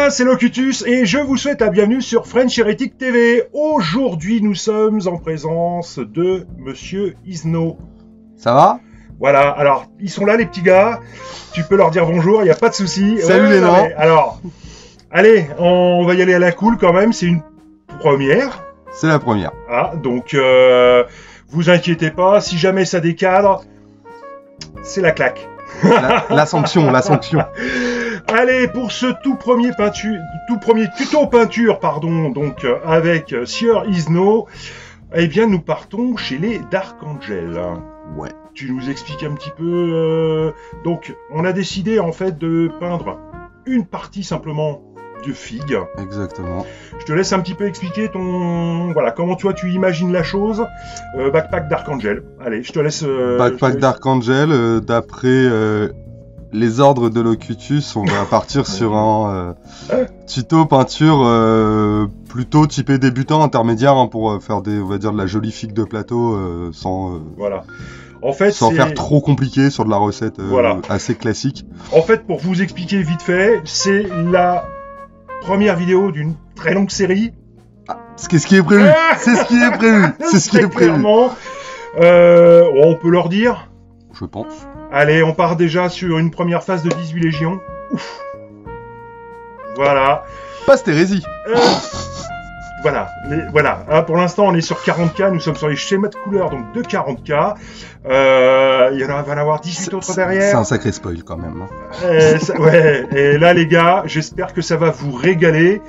bien, c'est Locutus et je vous souhaite la bienvenue sur French Heretic TV. Aujourd'hui, nous sommes en présence de Monsieur Isno. Ça va? Voilà, alors, ils sont là les petits gars. Tu peux leur dire bonjour, il n'y a pas de souci. Salut les nains. Alors, allez, on va y aller à la cool quand même, c'est une première. C'est la première. Ah, donc, vous inquiétez pas, si jamais ça décadre, c'est la claque. La sanction, la sanction. Allez, pour ce tout premier tuto peinture, pardon, donc avec Sieur Isno, eh bien nous partons chez les Dark Angel. Ouais. Tu nous expliques un petit peu. Donc, on a décidé en fait de peindre une partie simplement de figue. Exactement. Je te laisse un petit peu expliquer comment toi tu imagines la chose. Backpack Dark Angel. Allez, je te laisse. Backpack Dark Angel, d'après les ordres de Locutus, on va partir sur un tuto peinture plutôt typé débutant intermédiaire pour faire on va dire de la jolie figue de plateau sans. Voilà. En fait, sans faire trop compliqué sur de la recette assez classique. En fait, pour vous expliquer vite fait, c'est la première vidéo d'une très longue série. C'est ce qui est prévu. C'est ce qui est prévu. C'est ce qui est prévu. Clairement, on peut leur dire. Je pense. Allez, on part déjà sur une première phase de 18 légions. Ouf. Voilà. Pastérésie. Voilà. Hein, pour l'instant, on est sur 40K. Nous sommes sur les schémas de couleurs donc de 40K. Il y en va en avoir 18 autres derrière. C'est un sacré spoil quand même. Ouais. Et là, les gars, j'espère que ça va vous régaler.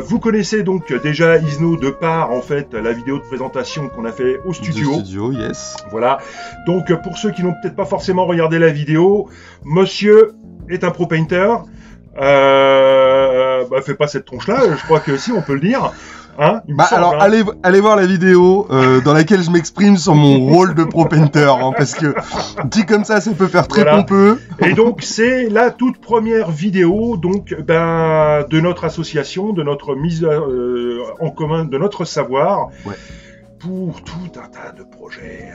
Vous connaissez donc déjà Isno de par en fait la vidéo de présentation qu'on a fait au studio. Du studio, yes. Voilà. Donc pour ceux qui n'ont peut-être pas forcément regardé la vidéo, Monsieur est un pro painter. Fais pas cette tronche-là, je crois que si, on peut le dire. Hein, alors, allez voir la vidéo dans laquelle je m'exprime sur mon rôle de pro painter, hein, parce que dit comme ça peut faire très pompeux. Et donc, c'est la toute première vidéo donc, de notre association, de notre mise en commun, de notre savoir, pour tout un tas de projets,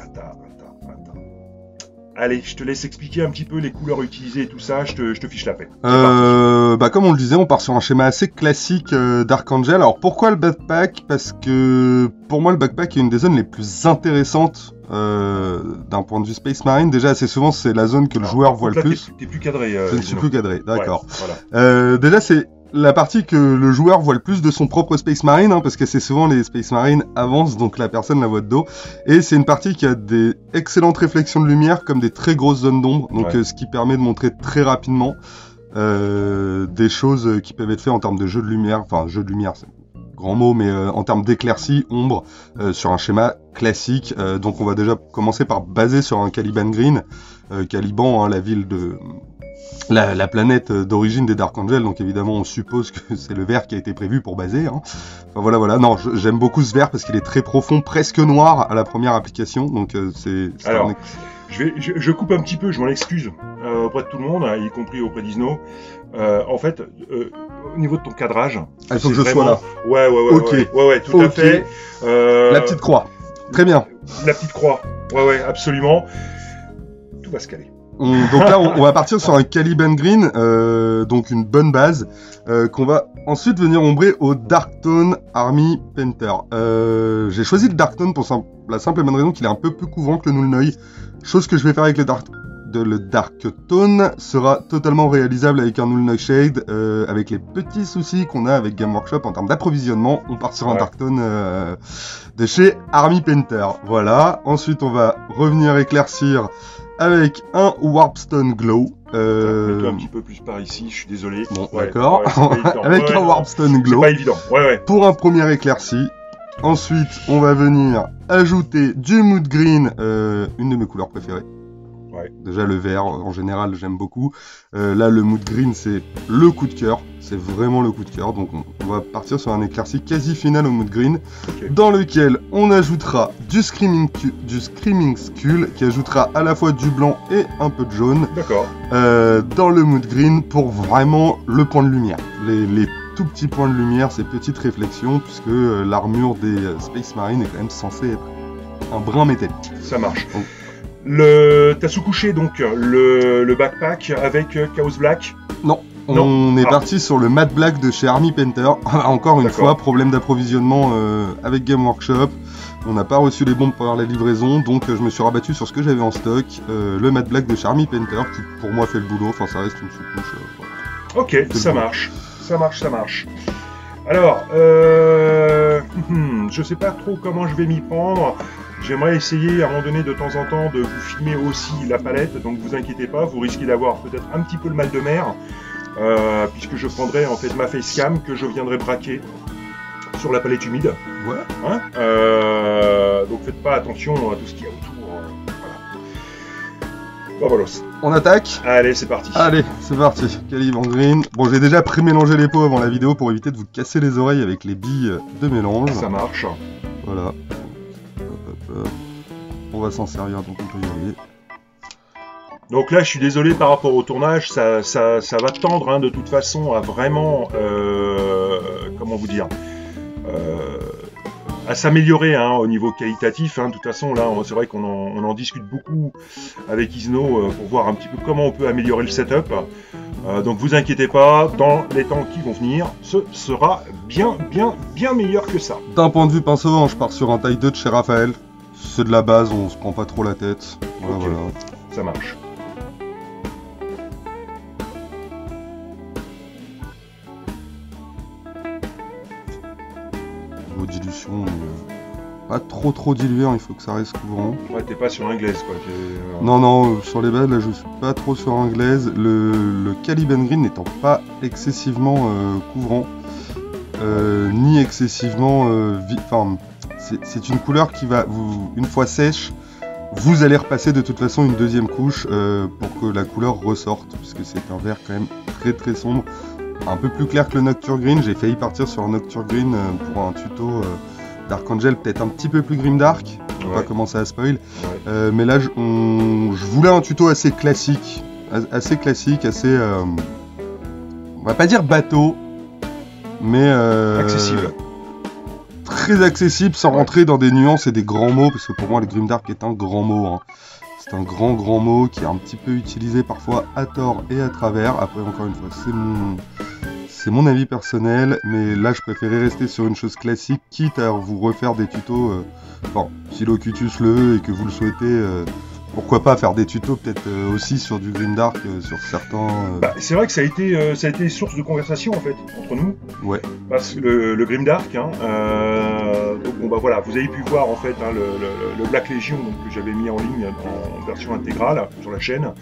Allez, je te laisse expliquer un petit peu les couleurs utilisées et tout ça, je te fiche la paix. Comme on le disait, on part sur un schéma assez classique Dark Angel. Alors pourquoi le backpack? Parce que pour moi le backpack est une des zones les plus intéressantes d'un point de vue Space Marine. Déjà assez souvent c'est la zone que le joueur voit le plus. T'es plus cadré. Je ne suis plus cadré, d'accord. Ouais, voilà. Déjà c'est la partie que le joueur voit le plus de son propre Space Marine, parce que c'est souvent les Space Marines avancent, donc la personne la voit de dos. Et c'est une partie qui a des excellentes réflexions de lumière, comme des très grosses zones d'ombre, donc ce qui permet de montrer très rapidement des choses qui peuvent être faites en termes de jeu de lumière, enfin jeu de lumière c'est un grand mot, mais en termes d'éclaircie, ombre, sur un schéma classique. Donc on va déjà commencer par baser sur un Caliban Green, Caliban, la ville de... La planète d'origine des Dark Angel, donc évidemment on suppose que c'est le vert qui a été prévu pour baser. Hein. Enfin, voilà. Non, j'aime beaucoup ce vert parce qu'il est très profond, presque noir à la première application. Donc Alors, je coupe un petit peu, je m'en excuse auprès de tout le monde, y compris auprès d'Isno. En fait, au niveau de ton cadrage, il faut que je sois là. Ouais, tout à fait. La petite croix, très bien. La petite croix, ouais, absolument. Tout va se caler. Donc là, on va partir sur un Caliban Green, donc une bonne base, qu'on va ensuite venir ombrer au Darktone Army Painter. J'ai choisi le Darktone pour la simple et bonne raison qu'il est un peu plus couvrant que le Null-Noy, chose que je vais faire avec le Darktone sera totalement réalisable avec un Null-Noy Shade, avec les petits soucis qu'on a avec Game Workshop en termes d'approvisionnement. On part sur un Darktone de chez Army Painter. Voilà. Ensuite, on va revenir éclaircir avec un Warpstone Glow. Mets-toi un petit peu plus par ici, je suis désolé. Bon, d'accord. Avec un Warpstone Glow. C'est pas évident. Pour un premier éclairci. Ensuite, on va venir ajouter du Mood Green, une de mes couleurs préférées. Déjà le vert, en général, j'aime beaucoup. Là, le Mood Green, c'est le coup de cœur. C'est vraiment le coup de cœur. Donc, on va partir sur un éclairci quasi final au Mood Green, dans lequel on ajoutera du Screaming Skull, qui ajoutera à la fois du blanc et un peu de jaune. D'accord. Dans le Mood Green, pour vraiment le point de lumière. Les tout petits points de lumière, ces petites réflexions, puisque l'armure des Space Marine est quand même censée être un brin métallique. Ça marche. Donc, t'as sous-couché donc le backpack avec Chaos Black? Non, On est parti sur le Matte Black de chez Army Painter. Encore une fois, problème d'approvisionnement avec Game Workshop. On n'a pas reçu les bombes pour la livraison, donc je me suis rabattu sur ce que j'avais en stock. Le Matte Black de chez Army Painter, qui pour moi fait le boulot. Enfin, ça reste une sous-couche. Ok, ça marche. Ça marche. Alors, je sais pas trop comment je vais m'y prendre. J'aimerais essayer à un moment donné de temps en temps de vous filmer aussi la palette, donc vous inquiétez pas, vous risquez d'avoir peut-être un petit peu le mal de mer, puisque je prendrai en fait ma facecam que je viendrai braquer sur la palette humide. Ouais. Hein, donc faites pas attention à tout ce qu'il y a autour. Voilà. Bon, voilà. On attaque. Allez, c'est parti. Allez, c'est parti. Caliban Green. Bon, j'ai déjà pré-mélangé les pots avant la vidéo pour éviter de vous casser les oreilles avec les billes de mélange. Ça marche. Voilà. On va s'en servir, donc on peut y aller. Donc là, je suis désolé par rapport au tournage, ça va tendre hein, de toute façon à vraiment, comment vous dire, à s'améliorer hein, au niveau qualitatif. Hein. De toute façon, là, c'est vrai qu'on en discute beaucoup avec Isno pour voir un petit peu comment on peut améliorer le setup. Donc vous inquiétez pas, dans les temps qui vont venir, ce sera bien meilleur que ça. D'un point de vue pinceau, je pars sur un taille 2 de chez Raphaël. C'est de la base, on se prend pas trop la tête. Voilà, okay. Voilà. Ça marche. Niveau dilution, pas trop dilué, hein, il faut que ça reste couvrant. Ouais, t'es pas sur un glaise quoi. Non, sur les bases, là je suis pas trop sur un glaise. Le Caliban Green n'étant pas excessivement couvrant, ni excessivement enfin, c'est une couleur qui va, une fois sèche, vous allez repasser de toute façon une deuxième couche pour que la couleur ressorte, puisque c'est un vert quand même très sombre, un peu plus clair que le Nocturne Green. J'ai failli partir sur un Nocturne Green pour un tuto Dark Angel, peut-être un petit peu plus grimdark, je vais pas commencer à spoil, mais là je voulais un tuto assez classique, assez, on va pas dire bateau, mais accessible. Très accessible sans rentrer dans des nuances et des grands mots, parce que pour moi le grimdark est un grand mot. Hein. C'est un grand mot qui est un petit peu utilisé parfois à tort et à travers. Après, encore une fois, c'est mon avis personnel, mais là je préférais rester sur une chose classique, quitte à vous refaire des tutos. Bon, si Locutus le veut et que vous le souhaitez, pourquoi pas faire des tutos peut-être aussi sur du grimdark, sur certains... Bah, c'est vrai que ça a été source de conversation en fait entre nous. Ouais. Parce que le grimdark, hein, donc bon bah voilà, vous avez pu voir en fait hein, le Black Legion donc, que j'avais mis en ligne en version intégrale sur la chaîne.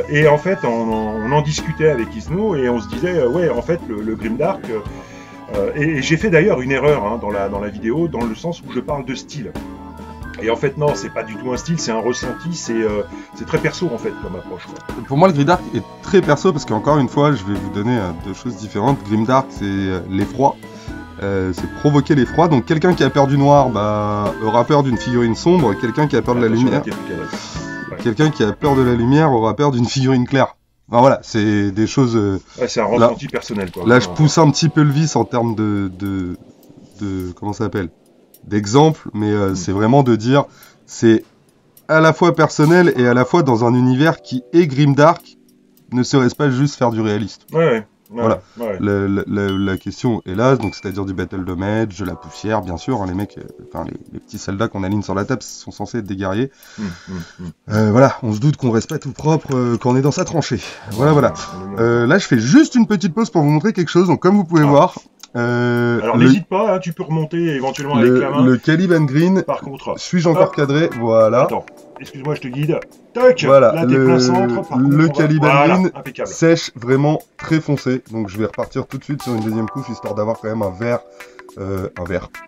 Et en fait on en discutait avec Isno et on se disait ouais en fait le grimdark et j'ai fait d'ailleurs une erreur hein, dans la vidéo dans le sens où je parle de style. Et en fait, non, c'est pas du tout un style, c'est un ressenti, c'est très perso en fait comme approche. Quoi. Pour moi, le grimdark est très perso parce qu'encore une fois, je vais vous donner deux choses différentes. Grimdark, c'est l'effroi, c'est provoquer l'effroi. Donc, quelqu'un qui a peur du noir aura peur d'une figurine sombre. Quelqu'un qui a peur de la lumière, quelqu'un qui a peur de la lumière aura peur d'une figurine claire. Enfin, voilà, c'est des choses. Ouais, c'est un ressenti personnel. Quoi. Là, je pousse un petit peu le vice en termes de comment ça s'appelle, d'exemple, mais c'est vraiment de dire, c'est à la fois personnel et à la fois dans un univers qui est grimdark, ne serait-ce pas juste faire du réaliste. Ouais. Voilà. La question est là, donc c'est-à-dire du battle damage, de la poussière, bien sûr, hein, les mecs, enfin les petits soldats qu'on aligne sur la table sont censés être des guerriers. Voilà, on se doute qu'on reste pas tout propre quand on est dans sa tranchée. Voilà. Là, je fais juste une petite pause pour vous montrer quelque chose. Donc, comme vous pouvez voir. Alors n'hésite pas, hein, tu peux remonter éventuellement avec la main. Le Caliban Green. Par contre, suis-je encore cadré? Voilà. Attends, excuse-moi, je te guide. Tac. Voilà. Là, t'es plein centre. Le Caliban Green impeccable. Sèche vraiment très foncé. Donc je vais repartir tout de suite sur une deuxième couche histoire d'avoir quand même un vert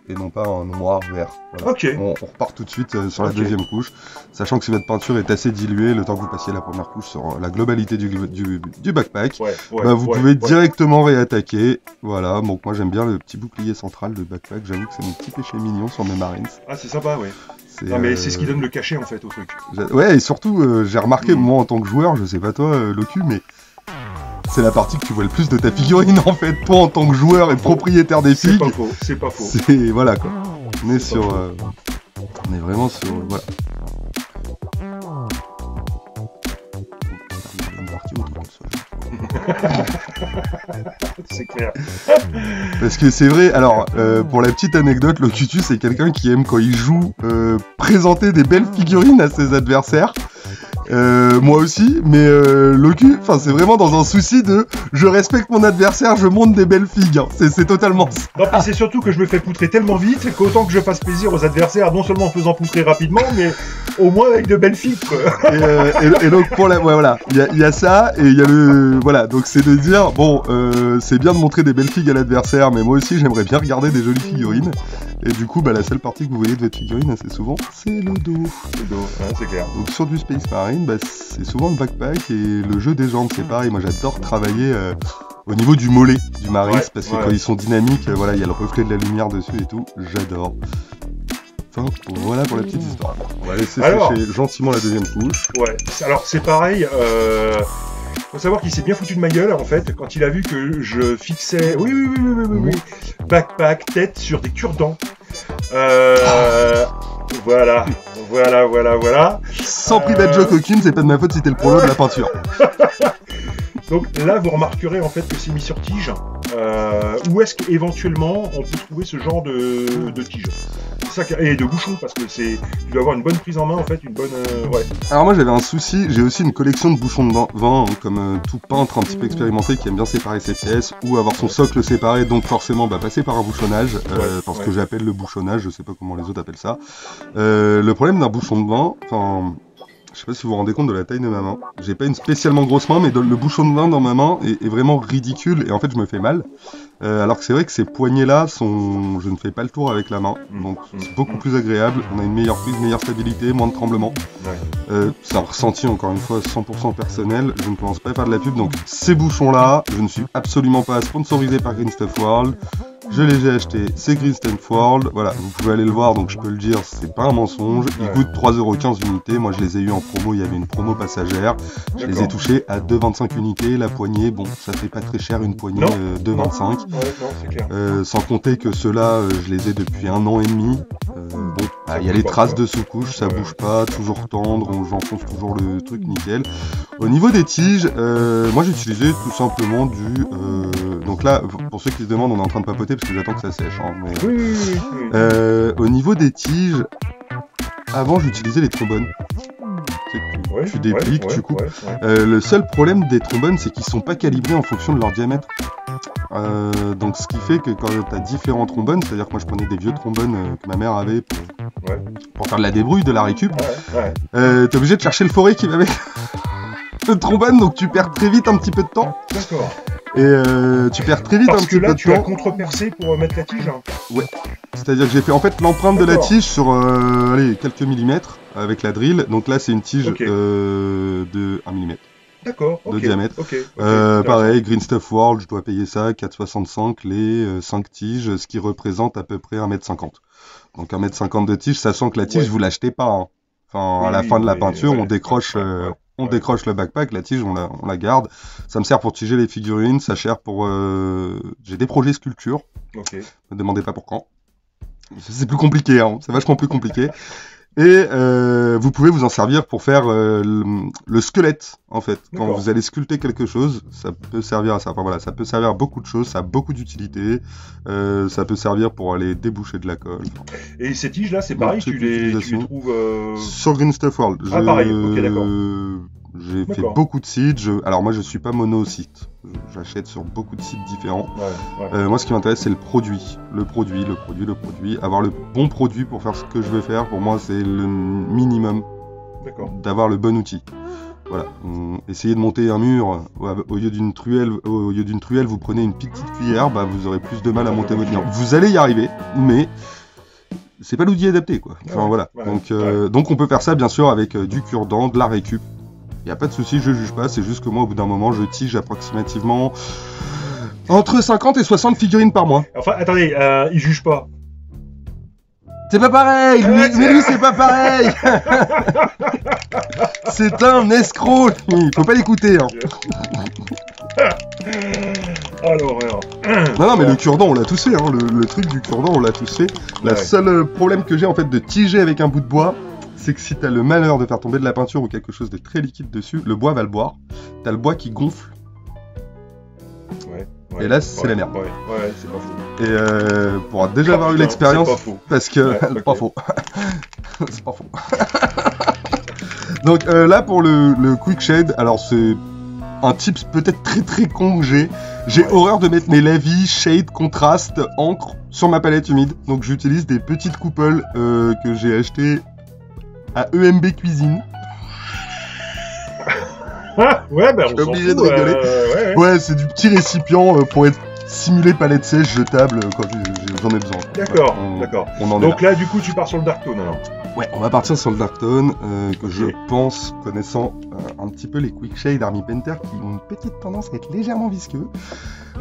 et non pas un noir vert. Voilà. Ok. On repart tout de suite sur la deuxième couche, sachant que si votre peinture est assez diluée, le temps que vous passiez la première couche sur la globalité du backpack, vous pouvez directement réattaquer. Voilà, donc moi j'aime bien le petit bouclier central de backpack, j'avoue que c'est mon petit péché mignon sur mes Marines. Ah c'est sympa, ouais. Non mais c'est ce qui donne le cachet en fait au truc. Ouais, et surtout j'ai remarqué, moi en tant que joueur, je sais pas toi Locu, mais c'est la partie que tu vois le plus de ta figurine en fait, toi en tant que joueur et propriétaire des figues. C'est pas faux. C'est voilà quoi. On est sur, on est vraiment sur, voilà. C'est clair. Parce que c'est vrai, alors, pour la petite anecdote, Locutus c'est quelqu'un qui aime quand il joue présenter des belles figurines à ses adversaires. Moi aussi, mais Locu, enfin c'est vraiment dans un souci de je respecte mon adversaire, je monte des belles figues. Hein. C'est totalement ça. Non, puis c'est surtout que je me fais poutrer tellement vite qu'autant que je fasse plaisir aux adversaires, non seulement en faisant poutrer rapidement, mais au moins avec de belles figues. Quoi. Et donc pour la, ouais, voilà, il y a ça et il y a le, voilà, donc c'est de dire bon, c'est bien de montrer des belles figues à l'adversaire, mais moi aussi j'aimerais bien regarder des jolies figurines. Et du coup, bah, la seule partie que vous voyez de votre figurine assez souvent, c'est le dos. Le dos, ouais, c'est clair. Donc sur du Space Marine, bah, c'est souvent le backpack et le jeu des jambes, c'est pareil. Moi j'adore travailler au niveau du mollet du Marines, ouais, parce que quand ils sont dynamiques, voilà, il y a le reflet de la lumière dessus et tout, j'adore. Enfin, voilà pour la petite histoire. On va laisser sécher gentiment la deuxième couche. Ouais, alors c'est pareil, faut savoir qu'il s'est bien foutu de ma gueule en fait quand il a vu que je fixais, oui, backpack, tête sur des cure-dents. Voilà. Sans pris bad joke aucune, c'est pas de ma faute si t'es le prolo de la peinture. Donc là, vous remarquerez en fait que c'est mis sur tige. Où est-ce qu'éventuellement on peut trouver ce genre de tige? Ça, et de bouchon, parce que tu dois avoir une bonne prise en main en fait, une bonne. Ouais. Alors moi j'avais un souci, j'ai aussi une collection de bouchons de vin, comme tout peintre un petit peu expérimenté qui aime bien séparer ses pièces ou avoir son socle séparé, donc forcément passer par un bouchonnage, parce que j'appelle le bouchonnage, je sais pas comment les autres appellent ça. Le problème d'un bouchon de vin, enfin. Je sais pas si vous vous rendez compte de la taille de ma main. J'ai pas une spécialement grosse main, mais le bouchon de vin dans ma main est vraiment ridicule et en fait je me fais mal. Alors que c'est vrai que ces poignées-là sont, je ne fais pas le tour avec la main, donc c'est beaucoup plus agréable. On a une meilleure prise, une meilleure stabilité, moins de tremblements. C'est un ressenti encore une fois 100% personnel. Je ne commence pas à faire de la pub, donc ces bouchons-là, je ne suis absolument pas sponsorisé par Green Stuff World. Je les ai achetés, c'est Green Stuff World, voilà, vous pouvez aller le voir, donc je peux le dire, c'est pas un mensonge, ils coûtent 3,15€ l'unité, moi je les ai eu en promo, il y avait une promo passagère, je les ai touchés à 2,25€ unité, la poignée, bon, ça fait pas très cher une poignée, 2,25€, sans compter que ceux-là, je les ai depuis 1 an et demi, bon, il y a les traces de sous-couche, ça bouge pas, toujours tendre, j'enfonce toujours le truc nickel. Au niveau des tiges, moi j'utilisais tout simplement donc là, pour ceux qui se demandent, on est en train de papoter parce que j'attends que ça sèche. Hein, mais... Oui. Au niveau des tiges, avant j'utilisais les trombones. Tu dépliques, tu coupes. Le seul problème des trombones, c'est qu'ils sont pas calibrés en fonction de leur diamètre. Donc ce qui fait que quand tu as différents trombones, c'est-à-dire que moi je prenais des vieux trombones que ma mère avait pour faire de la débrouille, de la récup, t'es obligé de chercher le forêt qui va avec le trombone, donc tu perds très vite un petit peu de temps. D'accord. Et tu perds très vite un petit peu de temps. Parce que là, tu as contrepercé pour mettre la tige. Ouais. C'est-à-dire que j'ai fait en fait l'empreinte de la tige sur quelques millimètres avec la drill. Donc là, c'est une tige de 1 mm. D'accord. De diamètre. Pareil, Green Stuff World, je dois payer ça, 4,65 les 5 tiges, ce qui représente à peu près 1,50 m. Donc 1,50 m de tige, sachant que la tige, vous l'achetez pas. Hein. Enfin, à la fin de la peinture, on décroche... On décroche le backpack, la tige, on la garde. Ça me sert pour tiger les figurines, ça sert pour... J'ai des projets sculpture. Ne me demandez pas pour quand. C'est plus compliqué, hein. C'est vachement plus compliqué. Et vous pouvez vous en servir pour faire le squelette, en fait. Quand vous allez sculpter quelque chose, ça peut servir à ça. Enfin voilà, ça peut servir à beaucoup de choses, ça a beaucoup d'utilité. Ça peut servir pour aller déboucher de la colle. Et ces tiges-là, c'est pareil, tu les trouves... Sur Green Stuff World. Pareil, ok, d'accord. J'ai fait beaucoup de sites. Alors moi, je suis pas mono-site. J'achète sur beaucoup de sites différents. Moi, ce qui m'intéresse, c'est le produit. Le produit. Avoir le bon produit pour faire ce que je veux faire, pour moi, c'est le minimum. D'avoir le bon outil. Voilà. Essayez de monter un mur au lieu d'une truelle. Vous prenez une petite cuillère, vous aurez plus de mal à monter votre mur. Vous allez y arriver, mais c'est pas l'outil adapté, quoi. Enfin voilà. Donc on peut faire ça, bien sûr, avec du cure-dent, de la récup. Il n'y a pas de souci, je juge pas, c'est juste que moi, au bout d'un moment, je tige approximativement entre 50 et 60 figurines par mois. Enfin, attendez, il juge pas. C'est pas pareil, mais lui, c'est pas pareil. C'est un escroc, il faut pas l'écouter. Hein. Oh l'horreur. Non, mais le cure-dent, on l'a tous fait, hein. Le truc du cure-dent, on l'a tous fait. Le seul problème que j'ai, en fait, de tiger avec un bout de bois, c'est que si t'as le malheur de faire tomber de la peinture ou quelque chose de très liquide dessus, le bois va le boire. T'as le bois qui gonfle. Ouais. Et là, c'est la merde. Ouais, c'est pas faux. Et pour déjà avoir eu l'expérience, c'est pas faux. parce que Ouais, pas faux, c'est pas faux. Donc là pour le quick shade, alors c'est un tips peut-être très con que j'ai horreur de mettre mes lavis, shade, contraste, encre sur ma palette humide. Donc j'utilise des petites couples que j'ai achetées à EMB Cuisine. Ouais, ben on suis s'en obligé fout, de rigoler. Ouais, c'est du petit récipient pour être simulé palette sèche jetable quand j'en ai besoin. D'accord, Ouais, d'accord. On en Donc là, du coup, tu pars sur le Darktone alors. Ouais, on va partir sur le Darktone, que je pense, connaissant un petit peu les Quick Shade Army Painter, qui ont une petite tendance à être légèrement visqueux.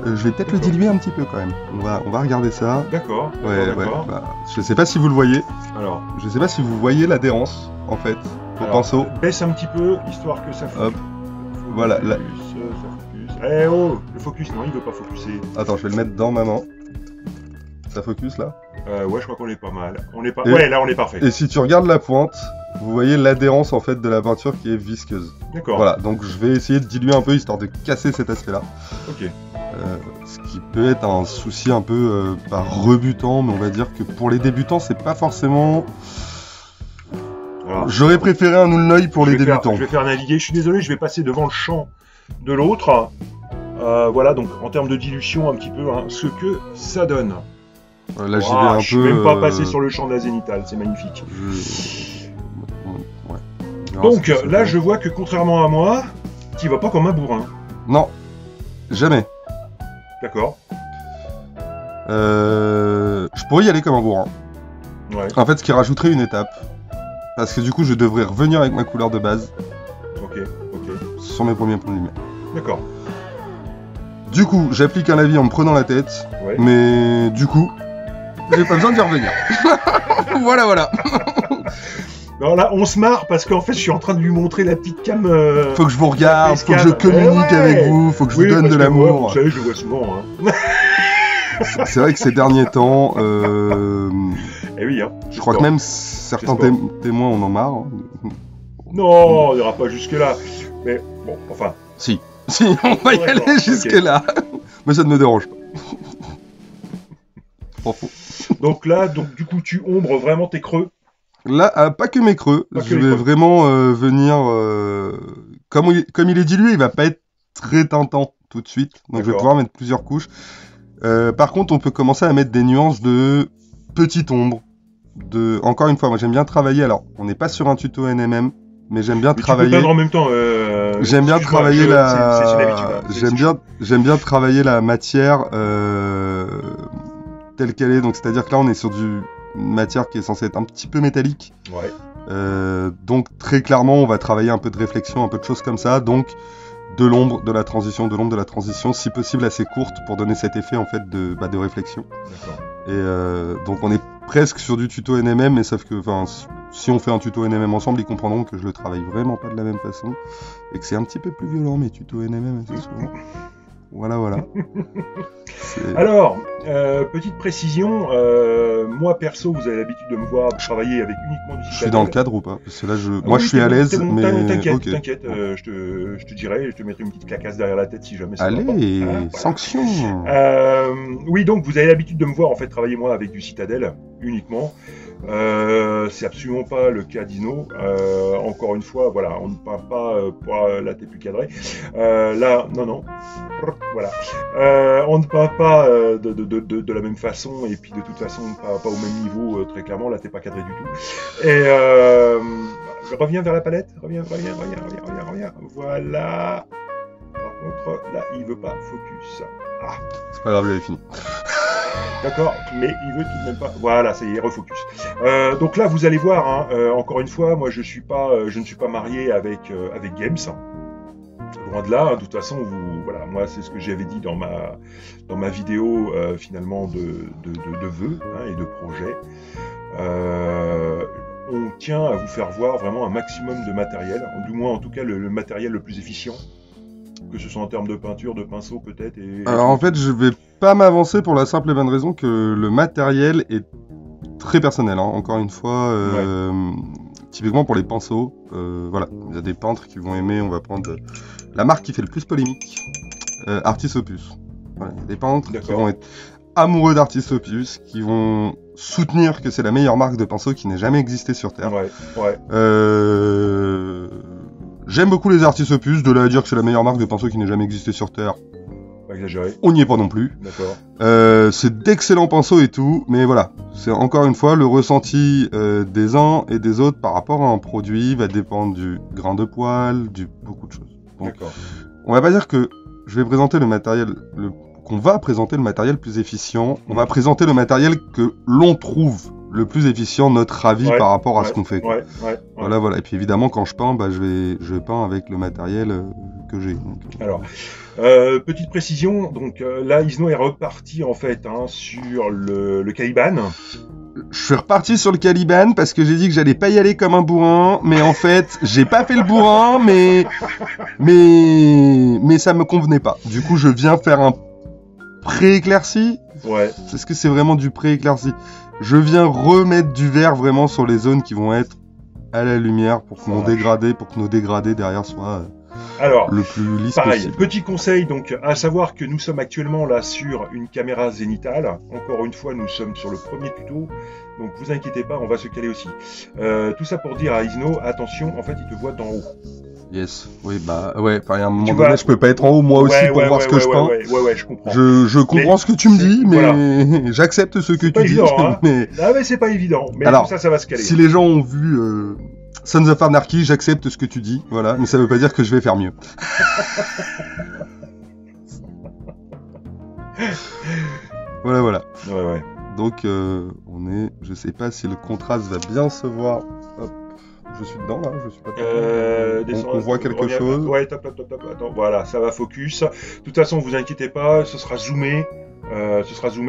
Je vais peut-être le diluer un petit peu quand même. On va regarder ça. D'accord. Ouais. Bah, je sais pas si vous le voyez. Alors. Je sais pas si vous voyez l'adhérence, en fait, au pinceau. Baisse un petit peu, histoire que ça focus. Hop. Voilà. Ça focus. Eh oh, le focus, non, il veut pas focuser. Attends, je vais le mettre dans ma main. Ça focus là? Ouais, je crois qu'on est pas mal. Ouais, là on est parfait. Et si tu regardes la pointe, vous voyez l'adhérence en fait de la peinture qui est visqueuse. D'accord. Voilà, donc je vais essayer de diluer un peu histoire de casser cet aspect-là. Ok. Ce qui peut être un souci un peu pas rebutant, mais on va dire que pour les débutants, c'est pas forcément. J'aurais préféré un Ulnoy pour les débutants. Je vais faire naviguer. Je suis désolé, je vais passer devant le champ de l'autre. Voilà, donc en termes de dilution, un petit peu ce que ça donne. Là, j'y vais un peu. Je suis même pas passé sur le champ de la zénitale, c'est magnifique. Ouais. Donc là, je vois que contrairement à moi, tu vas pas comme un bourrin. Non, jamais. D'accord. Je pourrais y aller comme un bourrin. Ouais. En fait, ce qui rajouterait une étape. Parce que du coup, je devrais revenir avec ma couleur de base. Ok. Sur mes premiers points de lumière. D'accord. Du coup, j'applique un lavis en me prenant la tête. Ouais. Mais du coup, j'ai pas besoin d'y revenir. Voilà. Alors là, on se marre parce qu'en fait, je suis en train de lui montrer la petite cam. Faut que je vous regarde, faut que je communique avec vous, faut que je vous donne de l'amour. Vous savez, je le vois souvent. C'est vrai que ces derniers temps, eh oui, je crois que même certains témoins en ont marre. Non, on n'ira pas jusque-là. Mais bon, enfin. Si, on va y aller jusque-là. Mais ça ne me dérange pas. Pas faux. Donc là, du coup, tu ombres vraiment tes creux. Là, pas que mes creux. Je vais vraiment venir. Comme il est dilué, il va pas être très tintant tout de suite. Donc je vais pouvoir mettre plusieurs couches. Par contre, on peut commencer à mettre des nuances de petite ombre. Encore une fois, moi j'aime bien travailler. Alors, on n'est pas sur un tuto NMM, mais j'aime bien travailler. Tu peux peindre en même temps. J'aime bien travailler J'aime bien travailler la matière telle qu'elle est. Donc, c'est-à-dire que là, on est sur une matière qui est censée être un petit peu métallique. Ouais. Donc, très clairement, on va travailler un peu de réflexion, un peu de choses comme ça. Donc, de l'ombre, de la transition, si possible assez courte pour donner cet effet en fait de réflexion. D'accord. Et donc on est presque sur du tuto NMM, mais sauf que si on fait un tuto NMM ensemble, ils comprendront que je le travaille vraiment pas de la même façon et que c'est un petit peu plus violent mes tutos NMM assez souvent. Voilà. Alors, petite précision, moi perso, vous avez l'habitude de me voir travailler avec uniquement du Citadel. Je suis dans le cadre ou pas? Parce que là, moi je suis à l'aise, mais... T'inquiète, je te dirai, je te mettrai une petite clacasse derrière la tête si jamais ça va pas. Allez, sanction. Oui, donc vous avez l'habitude de me voir en fait travailler moi avec du Citadel uniquement. C'est absolument pas le cas d'Ino. Encore une fois, voilà, on ne parle pas pour la tête plus cadrée. Là, non. Voilà. On ne parle pas de la même façon et puis de toute façon pas au même niveau très clairement. Là, t'es pas cadré du tout. Et reviens vers la palette. Reviens. Voilà. Par contre, là, il veut pas focus. Ah. C'est pas grave, j'avais fini. D'accord, mais il veut tout de même pas. Voilà, ça y est, refocus. Donc là, vous allez voir. Encore une fois, moi, je ne suis pas marié avec Games. Loin de là. De toute façon, voilà, moi, c'est ce que j'avais dit dans ma vidéo finalement de vœux et de projets. On tient à vous faire voir vraiment un maximum de matériel, du moins en tout cas le matériel le plus efficient. Que ce soit en termes de peinture, de pinceau peut-être. Alors en fait, je vais pas m'avancer pour la simple et bonne raison que le matériel est très personnel. Encore une fois, typiquement pour les pinceaux, voilà, il y a des peintres qui vont aimer. On va prendre la marque qui fait le plus polémique, Artis Opus. Voilà, il y a des peintres qui D'accord. vont être amoureux d'Artist Opus, qui vont soutenir que c'est la meilleure marque de pinceau qui n'ait jamais existé sur Terre. Ouais, ouais. J'aime beaucoup les Artist Opus, de là à dire que c'est la meilleure marque de pinceau qui n'ait jamais existé sur Terre. Pas exagéré. On n'y est pas non plus. D'accord. C'est d'excellents pinceaux et tout, mais voilà, c'est encore une fois le ressenti des uns et des autres par rapport à un produit va dépendre du grain de poil, du beaucoup de choses. Donc, D'accord. on va pas dire que je vais présenter le matériel, qu'on va présenter le matériel plus efficient. On va présenter le matériel que l'on trouve le plus efficient, notre avis par rapport à ce qu'on fait. Ouais. Voilà, voilà. Et puis évidemment, quand je peins, bah, je peins avec le matériel que j'ai. Alors, petite précision, donc là, Isno est reparti en fait sur le Caliban. Je suis reparti sur le Caliban parce que j'ai dit que j'allais pas y aller comme un bourrin, mais en fait, j'ai pas fait le bourrin, mais ça me convenait pas. Du coup, je viens faire un pré-éclairci. Ouais. Est-ce que c'est vraiment du pré-éclairci? Je viens remettre du vert vraiment sur les zones qui vont être à la lumière pour que nos dégradés derrière soient Alors, le plus lisse pareil, possible. petit conseil, donc, à savoir que nous sommes actuellement là sur une caméra zénitale. Encore une fois, nous sommes sur le premier tuto, donc vous inquiétez pas, on va se caler aussi. Tout ça pour dire à Isno, attention, en fait, il te voit d'en haut. Yes, oui, bah ouais, à un moment Tu donné, vas- je peux pas être en haut moi aussi pour voir ce que je peins. Ouais, je comprends. Je comprends ce que tu me c'est- dis, mais j'accepte ce que C'est pas tu dis. évident, hein. Mais Ah mais c'est pas évident, mais Alors, tout ça va se caler. si les gens ont vu Sons of Anarchy, j'accepte ce que tu dis, voilà, mais ça veut pas dire que je vais faire mieux. Voilà. Ouais. Donc je sais pas si le contraste va bien se voir. Hop, je suis dedans là, je suis pas. On voit quelque chose. Ouais, top. Attends, voilà, ça va focus. De toute façon, vous inquiétez pas, ce sera zoomé.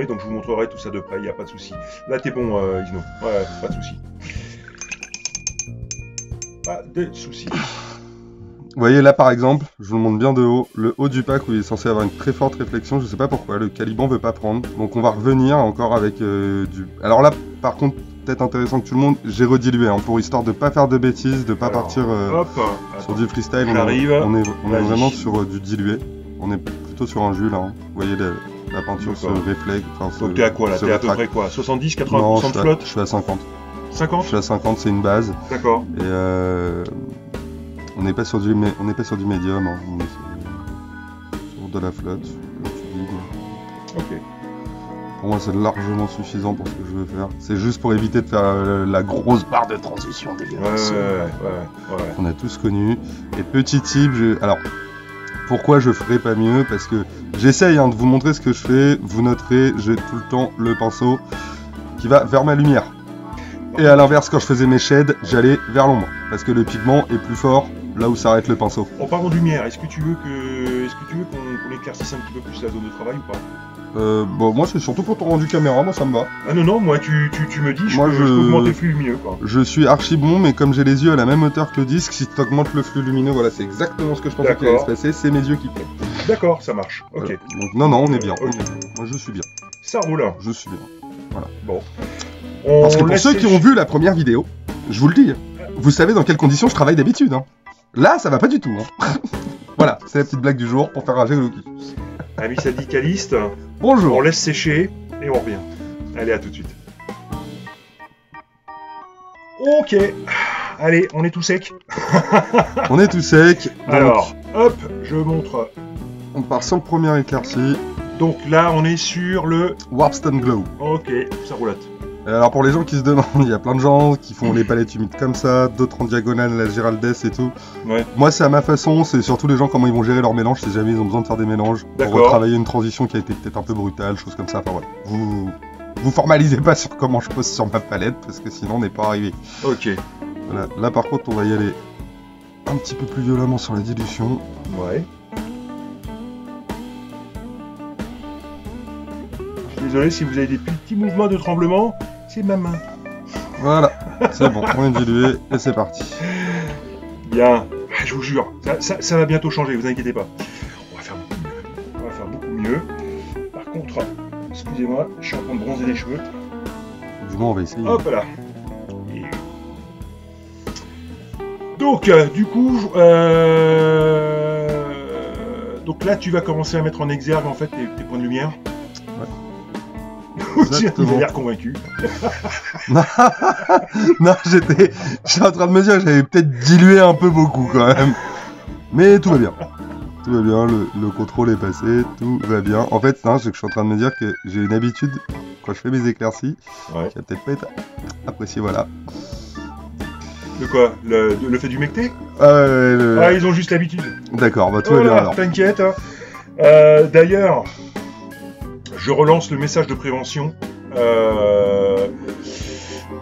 Donc je vous montrerai tout ça de près, il n'y a pas de souci. Là, t'es bon, Isno. Ouais, pas de souci. Pas de souci. Vous voyez là par exemple, je vous le montre bien de haut, le haut du pack où il est censé avoir une très forte réflexion, je sais pas pourquoi, le Caliban veut pas prendre. Donc on va revenir encore avec du... Alors là par contre, peut-être intéressant que tout le monde, j'ai redilué pour histoire de pas faire de bêtises, de pas partir sur du freestyle. On est vraiment sur du dilué, on est plutôt sur un jus là. Vous voyez la peinture se reflète. Donc t'es à quoi là? T'es à peu près quoi? 70, 80% de flotte? Je suis à 50. 50? Je suis à 50, c'est une base. D'accord. Et on n'est pas sur du médium, on est sur de la flotte, comme tu dis. Ok. Pour moi, c'est largement suffisant pour ce que je veux faire. C'est juste pour éviter de faire la grosse barre de transition dégueulasse. Ouais. On a tous connu. Et petit tip, alors, pourquoi je ferais pas mieux? Parce que j'essaye de vous montrer ce que je fais. Vous noterez, j'ai tout le temps le pinceau qui va vers ma lumière. Et à l'inverse, quand je faisais mes shades, j'allais vers l'ombre. Parce que le pigment est plus fort là où s'arrête le pinceau. En parlant de lumière, est-ce que tu veux qu'on éclaircisse un petit peu plus la zone de travail ou pas? Bon, moi c'est surtout pour ton rendu caméra, moi ça me va. Ah non, moi tu me dis, je peux augmenter le flux lumineux quoi. Je suis archi bon, mais comme j'ai les yeux à la même hauteur que le disque, si tu augmentes le flux lumineux, voilà, c'est exactement ce que je pensais qu'il allait se passer, c'est mes yeux qui pètent. D'accord, ça marche, ok. Voilà. Donc non, on est bien. Okay. Moi je suis bien. Ça roule. Je suis bien. Voilà. Bon. Parce que pour ceux qui ont vu la première vidéo, je vous le dis, vous savez dans quelles conditions je travaille d'habitude. Là, ça va pas du tout. Voilà, c'est la petite blague du jour pour faire rager le Loki. Amis syndicalistes, bonjour. On laisse sécher et on revient. Allez, à tout de suite. Ok. Allez, on est tout sec. On est tout sec. Donc, alors, hop, je montre. On part sur le premier éclairci. Donc là, on est sur le Warpstone Glow. Ok, ça roulette. Alors pour les gens qui se demandent, il y a plein de gens qui font les palettes humides comme ça, d'autres en diagonale, la Giraldez et tout. Ouais. Moi c'est à ma façon, c'est surtout les gens comment ils vont gérer leur mélange si jamais ils ont besoin de faire des mélanges. Pour retravailler une transition qui a été peut-être un peu brutale, choses comme ça. Enfin voilà. Vous formalisez pas sur comment je pose sur ma palette parce que sinon on n'est pas arrivé. Ok. Voilà. Là par contre on va y aller un petit peu plus violemment sur la dilution. Ouais. Désolé si vous avez des petits mouvements de tremblement, c'est ma main. Voilà, c'est bon, on est dilué et c'est parti. Bien, je vous jure, ça va bientôt changer, vous inquiétez pas. On va faire beaucoup mieux. Par contre, excusez-moi, je suis en train de bronzer les cheveux. Du moins on va essayer. Hop là. Donc, du coup, Donc là, tu vas commencer à mettre en exergue en fait tes points de lumière. Ouais. Tu as l'air convaincu. Non, j'étais en train de me dire que j'avais peut-être dilué un peu beaucoup quand même. Mais tout va bien. Tout va bien, le contrôle est passé, tout va bien. En fait, c'est que je suis en train de me dire que j'ai une habitude, quand je fais mes éclaircies, qui va peut-être pas être appréciée, voilà. De quoi? Le fait d'humecter? Ah, ils ont juste l'habitude. D'accord, bah tout va bien alors. T'inquiète. Hein. D'ailleurs, je relance le message de prévention.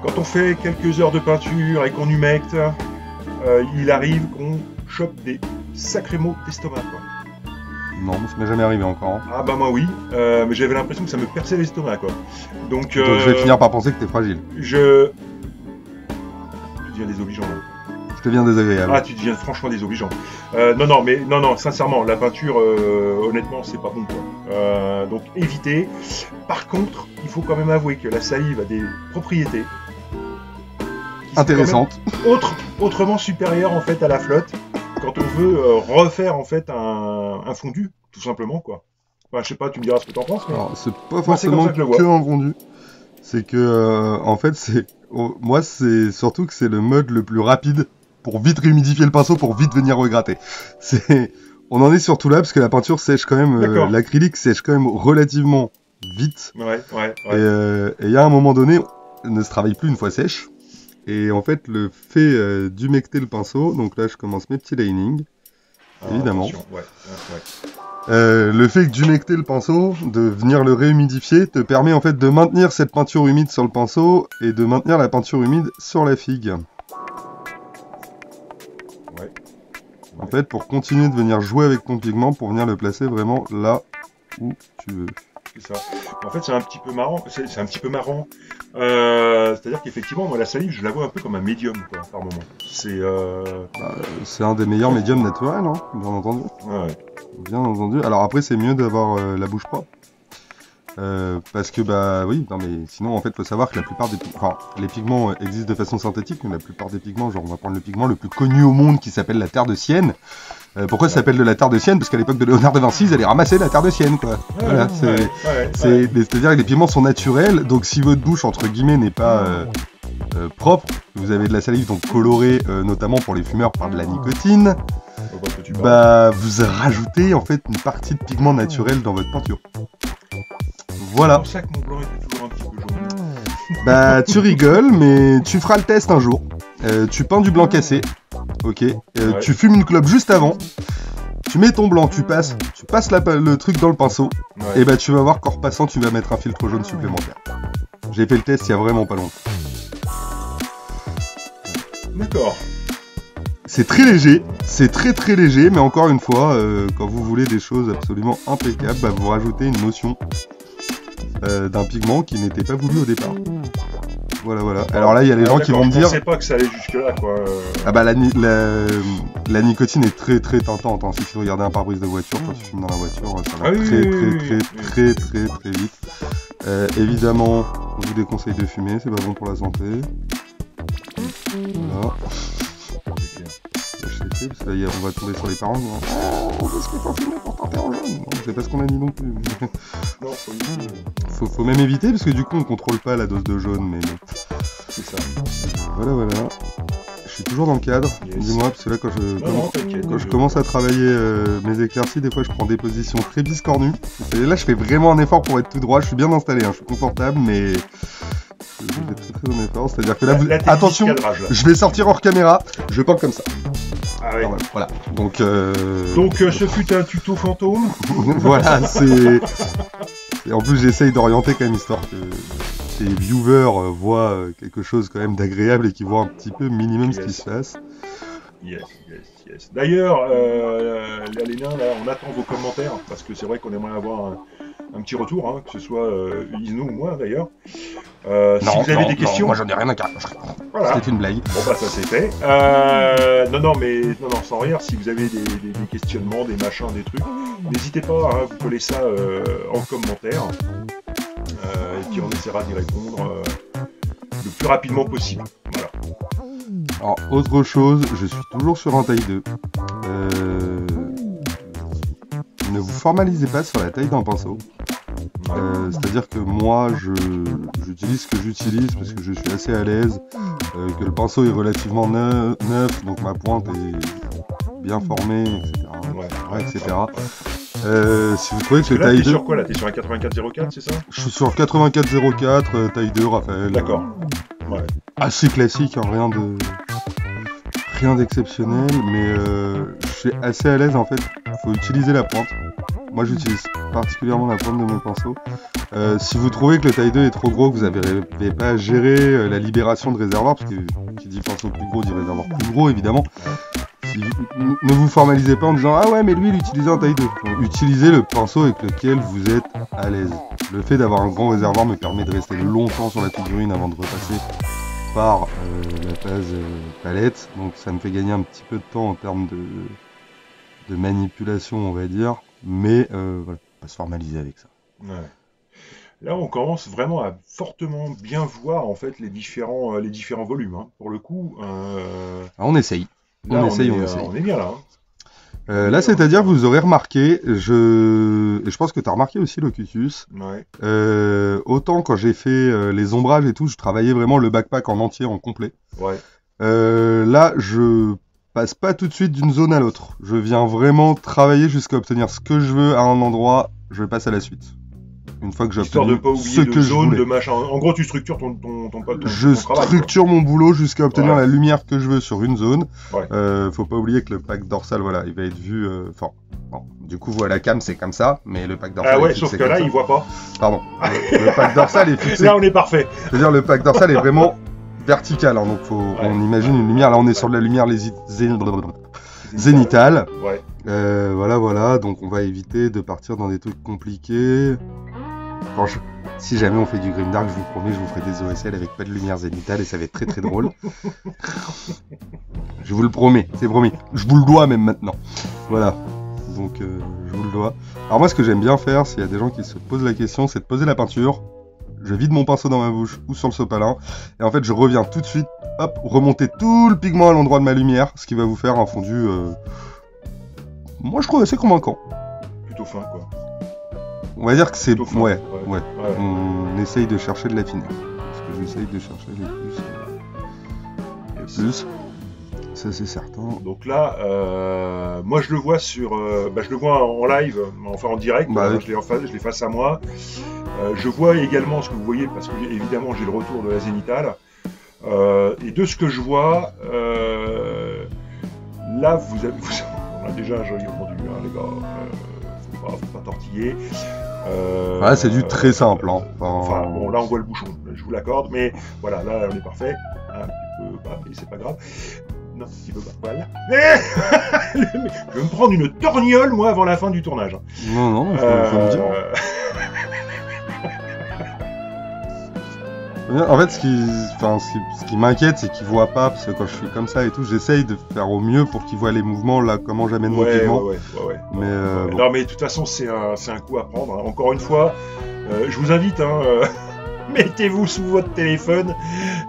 Quand on fait quelques heures de peinture et qu'on humecte, il arrive qu'on chope des sacrés maux d'estomac, quoi. Non, mais ça m'est jamais arrivé encore. Hein. Ah bah moi oui, mais j'avais l'impression que ça me perçait l'estomac, quoi. Donc je vais finir par penser que t'es fragile. Tu deviens désobligeant, là. Je deviens désagréable. Ah, tu deviens franchement désobligeant. Non, sincèrement, la peinture, honnêtement, c'est pas bon, quoi. Donc évitez. Par contre, il faut quand même avouer que la salive a des propriétés intéressantes. Autrement supérieures en fait à la flotte. Quand on veut refaire en fait un fondu, tout simplement, quoi. Enfin, je sais pas, tu me diras ce que t'en penses. Mais... Alors, c'est pas forcément que un fondu. C'est que, en fait, moi, c'est surtout que c'est le mode le plus rapide pour vite réhumidifier le pinceau, pour vite venir regratter. On en est surtout là parce que la peinture sèche quand même, l'acrylique sèche quand même relativement vite. Ouais. Et il y a un moment donné, on ne se travaille plus une fois sèche. Et en fait, le fait d'humecter le pinceau, donc là je commence mes petits linings, évidemment. Le fait d'humecter le pinceau, de venir le réhumidifier, te permet en fait de maintenir cette peinture humide sur le pinceau et de maintenir la peinture humide sur la figue. En fait, pour continuer de venir jouer avec ton pigment, pour venir le placer vraiment là où tu veux. C'est ça. En fait, c'est un petit peu marrant. C'est-à-dire qu'effectivement, moi, la salive, je la vois un peu comme un médium, quoi, par moment. C'est un des meilleurs médiums naturels, hein, bien entendu. Ouais. Bien entendu. Alors après, c'est mieux d'avoir la bouche propre. Parce que, oui, non, mais sinon, en fait, faut savoir que la plupart des les pigments existent de façon synthétique, mais la plupart des pigments, genre, on va prendre le pigment le plus connu au monde qui s'appelle la terre de Sienne. Pourquoi ça s'appelle de la terre de Sienne? Parce qu'à l'époque de Léonard de Vinci, ils allaient ramasser la terre de Sienne, quoi. Voilà, c'est-à-dire que les pigments sont naturels, donc si votre bouche, entre guillemets, n'est pas propre, vous avez de la salive donc colorée, notamment pour les fumeurs par de la nicotine, vous rajoutez en fait une partie de pigment naturel dans votre peinture. Voilà. C'est pour ça que mon blanc est toujours un petit peu jaune. Tu rigoles, mais tu feras le test un jour. Tu peins du blanc cassé. Ok, tu fumes une clope juste avant, tu mets ton blanc, tu passes le truc dans le pinceau, et tu vas voir qu'en repassant, tu vas mettre un filtre jaune supplémentaire. J'ai fait le test il y a vraiment pas longtemps. D'accord. C'est très léger, c'est très léger, mais encore une fois, quand vous voulez des choses absolument impeccables, vous rajoutez une notion d'un pigment qui n'était pas voulu au départ. Voilà. Alors là, il y a les gens qui vont me dire... Je pensais pas que ça allait jusque-là, quoi. La nicotine est très tentante. Hein. Si tu regardais un pare-brise de voiture, quand tu fumes dans la voiture, ça va très vite. Évidemment, on vous déconseille de fumer, c'est pas bon pour la santé. Voilà. Je sais parce que on va tomber sur les parents. Qu'est-ce que t'en fumes pour tenter en jaune? Non, c'est pas ce qu'on a dit non plus. Non, faut même éviter parce que du coup on contrôle pas la dose de jaune, mais bon. C'est ça. Voilà. Je suis toujours dans le cadre. Yes. Dis-moi, parce que là quand je commence à travailler mes éclaircies, des fois je prends des positions très biscornues. Là je fais vraiment un effort pour être tout droit. Je suis bien installé, hein. Je suis confortable, mais je fais très en effort. C'est-à-dire que là, attention, je vais sortir hors caméra. Je peins comme ça. Ah ouais. Voilà. Donc ce fut un tuto fantôme. Voilà, c'est... Et en plus, j'essaye d'orienter quand même, histoire que les viewers voient quelque chose quand même d'agréable et qu'ils voient un petit peu minimum ce qui se passe. Yes. D'ailleurs, les nains, là, on attend vos commentaires, parce que c'est vrai qu'on aimerait avoir un petit retour, hein, que ce soit Isno ou moi, d'ailleurs. Si vous avez des questions... moi j'en ai rien à carrer. Voilà. C'était une blague. Bon ça c'est fait. Non, sans rire, si vous avez des questionnements, des machins, des trucs, n'hésitez pas, hein, vous collez ça en commentaire. Et puis on essaiera d'y répondre le plus rapidement possible. Voilà. Alors, autre chose, je suis toujours sur un taille 2. formalisez pas sur la taille d'un pinceau. C'est-à-dire que moi, j'utilise ce que j'utilise parce que je suis assez à l'aise, que le pinceau est relativement neuf, donc ma pointe est bien formée, etc. Si vous trouvez que le taille 2... T'es sur quoi là? T'es sur un 84-04, c'est ça? Je suis sur 84-04, taille 2, Raphaël. D'accord. Ouais. Assez classique, hein, rien d'exceptionnel, mais je suis assez à l'aise en fait. Faut utiliser la pointe. Moi j'utilise particulièrement la pointe de mon pinceau. Si vous trouvez que le taille 2 est trop gros, que vous n'avez pas à gérer la libération de réservoir, parce que qui dit pinceau plus gros dit réservoir plus gros évidemment. Ne vous formalisez pas en disant ah ouais mais lui il utilisait un taille 2. Utilisez le pinceau avec lequel vous êtes à l'aise. Le fait d'avoir un grand réservoir me permet de rester longtemps sur la figurine avant de repasser par la phase palette, donc ça me fait gagner un petit peu de temps en termes de manipulation on va dire, mais voilà, pas se formaliser avec ça. Ouais. Là on commence vraiment à fortement bien voir en fait les différents volumes, hein. Pour le coup. On essaye. Là, on essaye. On est bien là. Là, c'est-à-dire, vous aurez remarqué, et je pense que tu as remarqué aussi, Locutus, autant quand j'ai fait les ombrages et tout, je travaillais vraiment le backpack en entier, en complet. Ouais. Là, je passe pas tout de suite d'une zone à l'autre. Je viens vraiment travailler jusqu'à obtenir ce que je veux à un endroit, je passe à la suite. Une fois que j'ai obtenu ce que je voulais. De machin. En gros, tu structures ton Je structure mon boulot jusqu'à obtenir la lumière que je veux sur une zone. Ouais. Faut pas oublier que le pack dorsal, voilà, il va être vu. Bon, du coup, vous à la cam, c'est comme ça, mais le pack dorsal. Ah ouais, sauf que là, il voit pas. Pardon. Le pack dorsal est fixé. Là, on est parfait. C'est-à-dire, le pack dorsal est vraiment vertical. Hein, donc, on imagine une lumière. Là, on est sur de la lumière zénitale. Ouais. Voilà. Donc, on va éviter de partir dans des trucs compliqués. Si jamais on fait du grimdark, je vous promets, je vous ferai des OSL avec pas de lumière zénitale et ça va être très très drôle. Je vous le promets, c'est promis. Je vous le dois même maintenant. Voilà. Donc je vous le dois. Alors moi ce que j'aime bien faire, s'il y a des gens qui se posent la question, c'est de poser la peinture. Je vide mon pinceau dans ma bouche ou sur le sopalin. Et en fait je reviens tout de suite, hop, remonter tout le pigment à l'endroit de ma lumière, ce qui va vous faire un fondu, moi je trouve assez convaincant. Plutôt fin quoi. On va dire que c'est... Ouais. On essaye de chercher de la finesse. Parce que j'essaye de chercher les plus. Ça c'est certain. Donc là, moi je le vois je le vois en live, enfin en direct, je l'ai face à moi. Je vois également ce que vous voyez, parce que évidemment j'ai le retour de la zénitale. Et de ce que je vois, là on a déjà un joli rendu, hein, les gars. Faut pas tortiller. C'est du très simple. Hein. Enfin, bon, là on voit le bouchon, je vous l'accorde, mais voilà, là on est parfait. Un petit peu pas, mais c'est pas grave. Non, un petit peu pas. Voilà. Je vais me prendre une torgnole, moi, avant la fin du tournage. Non, faut me dire. En fait, ce qui m'inquiète, c'est qu'il voit pas, parce que quand je suis comme ça et tout, j'essaye de faire au mieux pour qu'il voit les mouvements, là, comment j'amène mon pigment. Ouais. Mais, bon. Non, mais de toute façon, c'est un coup à prendre. Hein. Encore une fois, je vous invite, mettez-vous sous votre téléphone,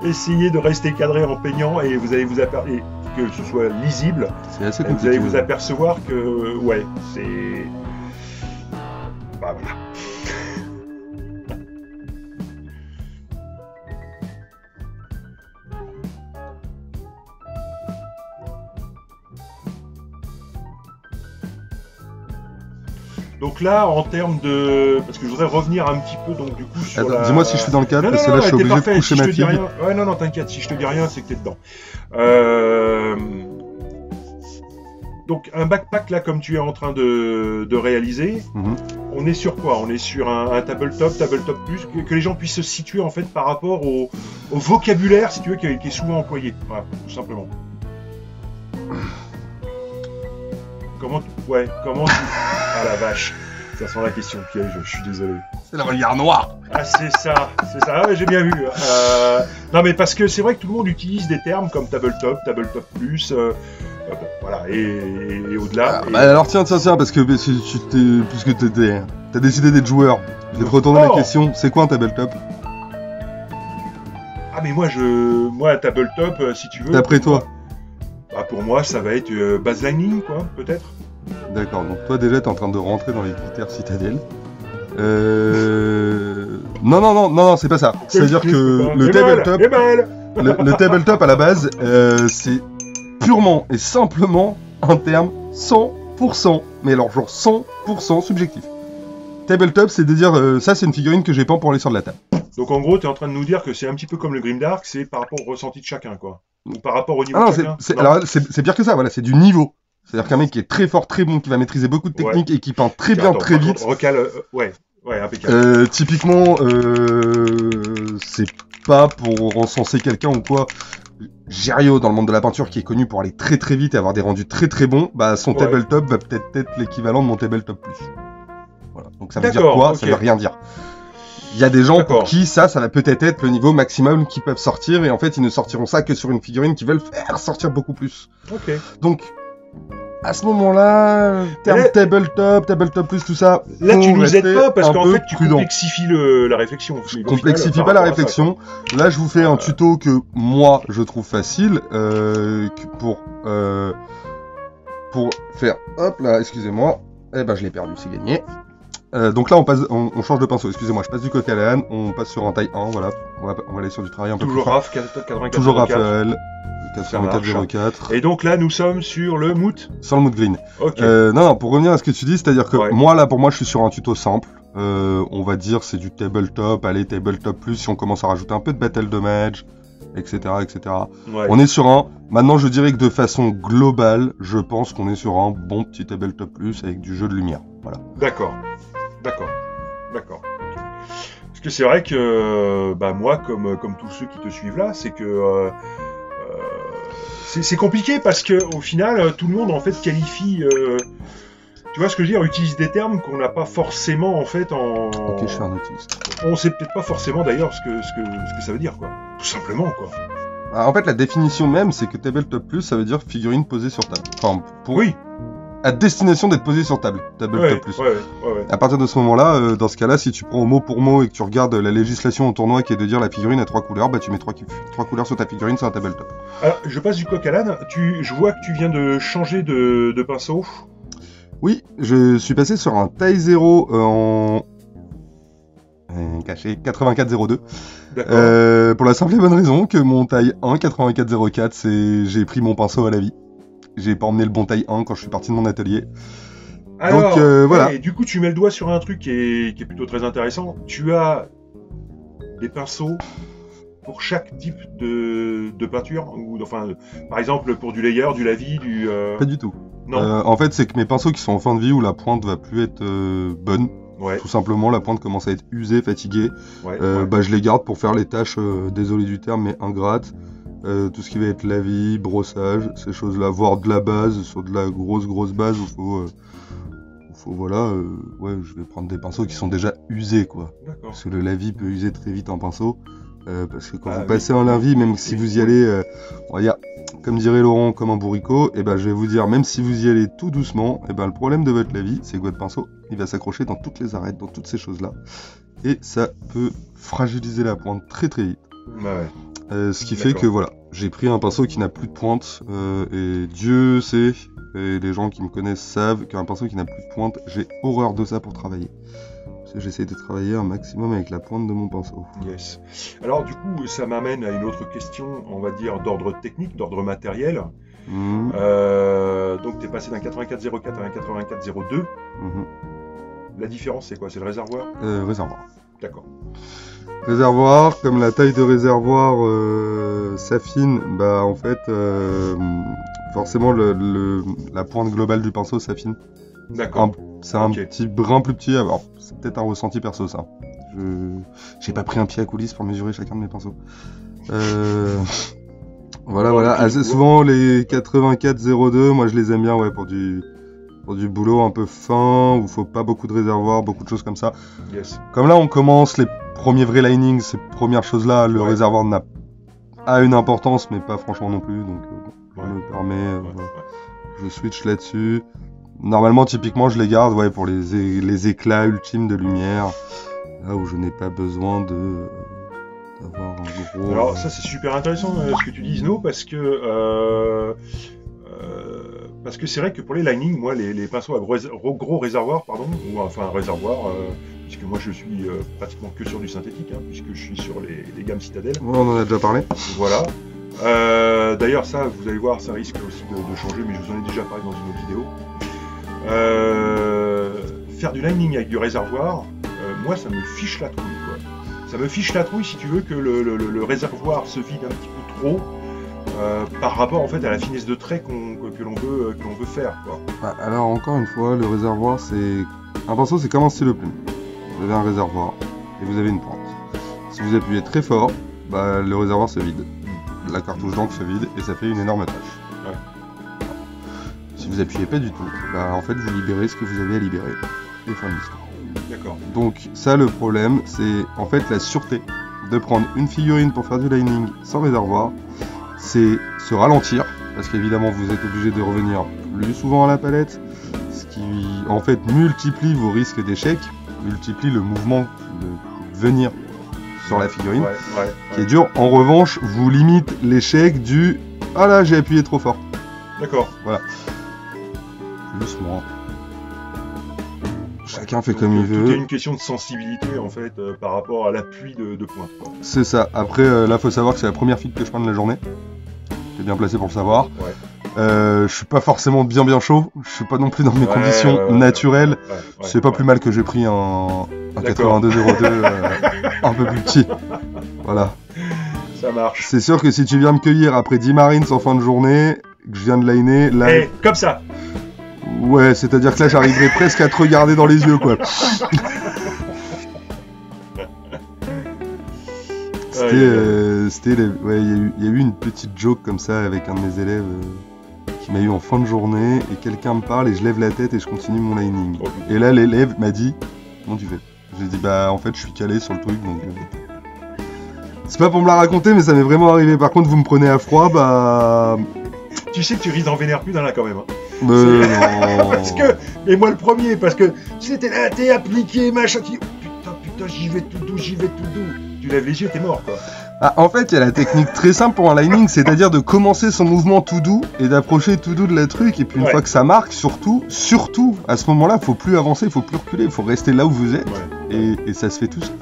essayez de rester cadré en peignant, et vous allez vous apercevoir, que ce soit lisible, c'est assez compliqué. Vous allez vous apercevoir que, c'est... Bah voilà. Donc là, en termes de... Parce que je voudrais revenir un petit peu, donc du coup, sur Attends, dis-moi si je suis dans le cadre, parce que là, je suis obligé de coucher ma fille. Ouais, non, t'inquiète, si je te dis rien, c'est que t'es dedans. Donc, un backpack, là, comme tu es en train de réaliser, on est sur quoi? On est sur un tabletop plus, que les gens puissent se situer, en fait, par rapport au vocabulaire, si tu veux, qui est souvent employé. Voilà, tout simplement. Comment Ah la vache, ça sent la question piège, je suis désolé. C'est la volière noire. Ah c'est ça, ouais, j'ai bien vu. Non mais parce que c'est vrai que tout le monde utilise des termes comme tabletop plus, voilà, et au-delà. Alors tiens, parce que puisque t'as décidé d'être joueur, je vais te retourner la question, c'est quoi un tabletop? Ah mais moi un tabletop, si tu veux... D'après toi? Bah pour moi, ça va être baselining, quoi, peut-être. D'accord, donc toi déjà t'es en train de rentrer dans les critères Citadel. Non, c'est pas ça. C'est-à-dire que le tabletop à la base, c'est purement et simplement un terme 100%, mais alors genre 100% subjectif. Tabletop, c'est de dire ça c'est une figurine que j'ai peint pour aller sur de la table. Donc en gros, tu es en train de nous dire que c'est un petit peu comme le Grimdark, c'est par rapport au ressenti de chacun, quoi. Ou par rapport au niveau de chacun. Alors c'est pire que ça, voilà, c'est du niveau. C'est-à-dire qu'un mec qui est très fort, très bon, qui va maîtriser beaucoup de techniques et qui peint très bien, très vite. Ouais, impeccable. Typiquement, c'est pas pour encenser quelqu'un ou quoi. Gerio, dans le monde de la peinture, qui est connu pour aller très très vite et avoir des rendus très très bons, bah son tabletop va peut-être être l'équivalent de mon tabletop plus. Voilà. Donc ça veut dire quoi? Ça veut rien dire. Il y a des gens pour qui ça va peut-être être le niveau maximum qu'ils peuvent sortir, et en fait ils ne sortiront ça que sur une figurine qui veulent faire sortir beaucoup plus. Ok. Donc, à ce moment-là, terme tabletop plus, tout ça. Là, tu nous aides pas parce qu'en fait, tu complexifies la réflexion. Je complexifie pas la réflexion. Là, je vous fais un tuto que moi, je trouve facile pour faire. Hop là, excusez-moi. Eh ben, je l'ai perdu, c'est gagné. Donc là, on change de pinceau. Excusez-moi, je passe du coq à l'âne. On passe sur un taille 1. Voilà. On va aller sur du travail un peu plus fort. Toujours Raphaël. 8404. Et donc là, nous sommes sur le Moot. Sur le Moot Green. Okay. Non, pour revenir à ce que tu dis, c'est-à-dire que moi, là, pour moi, je suis sur un tuto simple. On va dire c'est du tabletop, allez, tabletop plus, si on commence à rajouter un peu de battle damage, etc. Ouais. On est sur un... Maintenant, je dirais que de façon globale, je pense qu'on est sur un bon petit tabletop plus avec du jeu de lumière. Voilà. D'accord. Parce que c'est vrai que, moi, comme tous ceux qui te suivent là, c'est que... c'est compliqué parce que au final, tout le monde en fait qualifie... tu vois ce que je veux dire, utilise des termes qu'on n'a pas forcément en fait en... Ok, je suis un autiste. On sait peut-être pas forcément d'ailleurs ce que ça veut dire, quoi. Tout simplement, quoi. Alors, en fait, la définition même, c'est que tabletop plus, ça veut dire figurine posée sur table. Enfin, oui. À destination d'être posée sur table, tabletop plus. Ouais. À partir de ce moment-là, dans ce cas-là, si tu prends mot pour mot et que tu regardes la législation au tournoi qui est de dire la figurine a 3 couleurs, bah tu mets 3 couleurs sur ta figurine, c'est un tabletop. Alors, je passe du coq à l'âne. Je vois que tu viens de changer de pinceau. Oui, je suis passé sur un taille 0 en... caché, 8402. Pour la simple et bonne raison que mon taille 1, 8404, c'est... J'ai pris mon pinceau à la vie. J'ai pas emmené le bon taille 1 quand je suis parti de mon atelier. Alors, donc, voilà. Et du coup, tu mets le doigt sur un truc qui est plutôt très intéressant. Tu as des pinceaux pour chaque type de peinture, ou enfin, par exemple pour du layer, du lavis, du... Pas du tout. Non. En fait, c'est que mes pinceaux qui sont en fin de vie où la pointe va plus être bonne. Ouais. Tout simplement, la pointe commence à être usée, fatiguée. Bah, je les garde pour faire les tâches, désolé du terme, mais ingrates. Tout ce qui va être lavis, brossage, ces choses-là, voire de la base, sur de la grosse base où faut voilà, je vais prendre des pinceaux qui sont déjà usés, quoi. D'accord. Parce que le lavis peut user très vite un pinceau. Parce que quand vous passez un lavis, même si vous y allez, on va dire, comme dirait Laurent, comme un bourricot, et ben je vais vous dire, même si vous y allez tout doucement, et ben le problème de votre lavis, c'est que votre pinceau, il va s'accrocher dans toutes les arêtes, dans toutes ces choses-là. Et ça peut fragiliser la pointe très vite. Ce qui fait que voilà, j'ai pris un pinceau qui n'a plus de pointe, et Dieu sait, et les gens qui me connaissent savent qu'un pinceau qui n'a plus de pointe, j'ai horreur de ça pour travailler. Parce que j'essaie de travailler un maximum avec la pointe de mon pinceau. Yes. Alors du coup, ça m'amène à une autre question, on va dire d'ordre technique, d'ordre matériel. Donc tu es passé d'un 8404 à un 8402. La différence c'est quoi? C'est le réservoir? Réservoir. D'accord. Réservoir, comme la taille de réservoir s'affine, bah en fait, forcément la pointe globale du pinceau s'affine. D'accord. C'est un petit brin plus petit, alors c'est peut-être un ressenti perso ça. J'ai pas pris un pied à coulisse pour mesurer chacun de mes pinceaux. Voilà. Assez souvent les 8402, moi je les aime bien pour du boulot un peu fin, où faut pas beaucoup de réservoir, beaucoup de choses comme ça. Yes. Comme là on commence les premiers vrais linings, ces premières choses là, le réservoir a une importance mais pas franchement non plus, donc je me permets, je switch là-dessus. Normalement typiquement je les garde pour les éclats ultimes de lumière, là où je n'ai pas besoin d'avoir un gros... Alors ça c'est super intéressant ce que tu dis Snow, parce que Parce que c'est vrai que pour les Lightning, moi, les pinceaux à gros réservoir, pardon, ou enfin un réservoir, puisque moi je suis pratiquement que sur du synthétique, hein, puisque je suis sur les gammes Citadel. Ouais, on en a déjà parlé. Voilà. D'ailleurs, ça, vous allez voir, ça risque aussi de changer, mais je vous en ai déjà parlé dans une autre vidéo. Faire du Lightning avec du réservoir, moi, ça me fiche la trouille, quoi. Ça me fiche la trouille si tu veux que le réservoir se vide un petit peu trop. Par rapport en fait à la finesse de trait que l'on veut faire, quoi. Bah, alors encore une fois, le réservoir c'est... Un pinceau c'est comme un stylo plume. Vous avez un réservoir et vous avez une pointe. Si vous appuyez très fort, bah, le réservoir se vide. La cartouche d'encre se vide et ça fait une énorme tâche. Ouais. Si vous appuyez pas du tout, bah, en fait vous libérez ce que vous avez à libérer. Et fin de l'histoire. D'accord. Donc ça le problème c'est en fait la sûreté de prendre une figurine pour faire du lining sans réservoir. C'est se ralentir, parce qu'évidemment vous êtes obligé de revenir plus souvent à la palette, ce qui en fait multiplie vos risques d'échec, multiplie le mouvement de venir sur la figurine, qui est dur. En revanche, vous limite l'échec du « Ah là, j'ai appuyé trop fort ». D'accord. Voilà. Doucement. Chacun fait comme il veut. Tout est une question de sensibilité en fait par rapport à l'appui de pointe. C'est ça. Après, là, faut savoir que c'est la première figue que je peins de la journée. T'es bien placé pour le savoir. Ouais. Je suis pas forcément bien chaud. Je suis pas non plus dans mes conditions naturelles. C'est pas plus mal que j'ai pris un 8202 un peu plus petit. Voilà. Ça marche. C'est sûr que si tu viens me cueillir après 10 marines en fin de journée, que je viens de liner, là... comme ça. Ouais, c'est-à-dire que là, j'arriverai presque à te regarder dans les yeux, quoi. Ouais, il y a eu une petite joke comme ça avec un de mes élèves qui m'a eu en fin de journée, et quelqu'un me parle et je lève la tête et je continue mon lining. Oh, et là, l'élève m'a dit « Comment tu fais ?» J'ai dit « Bah, en fait, je suis calé sur le truc, donc... C'est pas pour me la raconter, mais ça m'est vraiment arrivé. Par contre, vous me prenez à froid, bah... Tu sais que tu risques d'en vénérer plus d'un là, quand même. Hein. Non. Parce que... Et moi le premier, parce que c'était là, t'es appliqué, machin, tu dis oh, putain, j'y vais tout doux. Tu lèves les yeux, t'es mort, quoi. Ah, en fait, il y a la technique très simple pour un lining, c'est-à-dire de commencer son mouvement tout doux et d'approcher tout doux de la truc. Et puis une fois que ça marque, surtout, à ce moment-là, faut plus avancer, faut plus reculer, faut rester là où vous êtes. Ouais. Et ça se fait tout seul.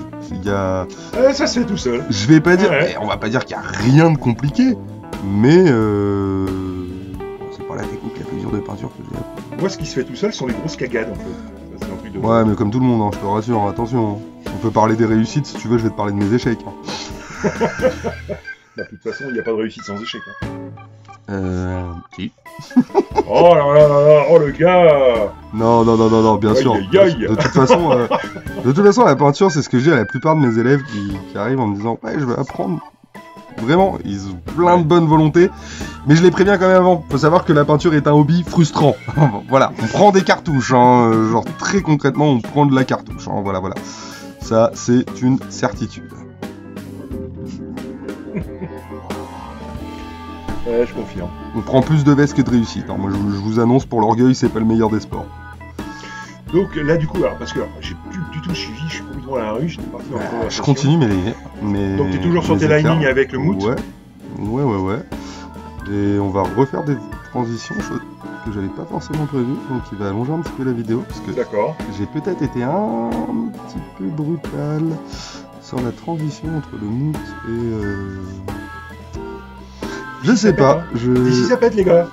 Ça se fait tout seul. Je vais pas dire, on va pas dire qu'il y a rien de compliqué, mais c'est pas la technique la plus dure de peinture que j'ai appris. Moi, ce qui se fait tout seul sont les grosses cagades, en fait. C'est un truc de... Ouais, mais comme tout le monde, hein, je te rassure, attention. Hein. On peut parler des réussites, si tu veux, je vais te parler de mes échecs. Hein. De toute façon, il n'y a pas de réussite sans échec. Hein. Si. Oh là là là là, oh le gars. Non, bien sûr. De toute façon, la peinture, c'est ce que je dis à la plupart de mes élèves qui arrivent en me disant « Ouais, je vais apprendre. » Vraiment, ils ont plein de bonne volonté, mais je les préviens quand même avant. Faut savoir que la peinture est un hobby frustrant. Voilà, on prend des cartouches, hein, genre très concrètement, on prend de la cartouche. Hein, voilà. Ça, c'est une certitude. Ouais, je confirme. On prend plus de vestes que de réussite. Hein. Moi, je vous annonce, pour l'orgueil, c'est pas le meilleur des sports. Donc là, du coup, alors, parce que j'ai plus du tout suivi, je suis complètement à la rue, j'étais parti dans la conversation. Je continue, mais... Donc t'es toujours sur tes linings avec le mood. Ouais. Et on va refaire des transitions que j'avais pas forcément prévues, donc il va allonger un petit peu la vidéo, parce que j'ai peut-être été un petit peu brutal sur la transition entre le mood et... Je sais pas. D'ici ça pète, les gars.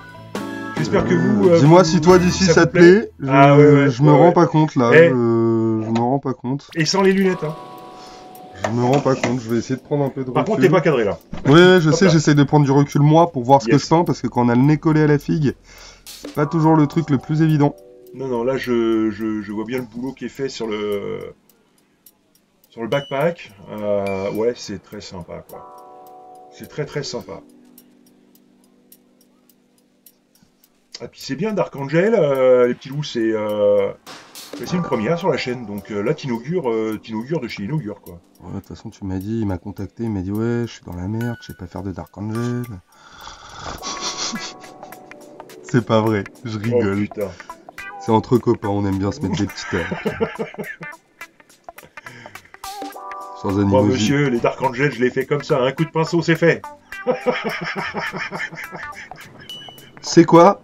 J'espère que vous... Dis-moi si toi d'ici ça te plaît. Je me rends pas compte là. Je me rends pas compte. Et sans les lunettes, hein. Je me rends pas compte. Je vais essayer de prendre un peu de recul. Par contre, t'es pas cadré là. Oui, je sais, j'essaie de prendre du recul moi pour voir ce que je peins, parce que quand on a le nez collé à la figue, c'est pas toujours le truc le plus évident. Non, là je vois bien le boulot qui est fait sur le backpack. Ouais, c'est très sympa, quoi. C'est très sympa. Et puis c'est bien Dark Angel, les petits loups, c'est une première sur la chaîne, donc là t'inaugures de chez Inaugure, quoi. Ouais, de toute façon tu m'as dit, il m'a contacté, il m'a dit ouais, je suis dans la merde, je sais pas faire de Dark Angel. C'est pas vrai, je rigole. Oh, putain. C'est entre copains, on aime bien se mettre des petites airs. Sans animosité. Moi monsieur, les Dark Angel, je les fais comme ça, un coup de pinceau c'est fait. C'est quoi?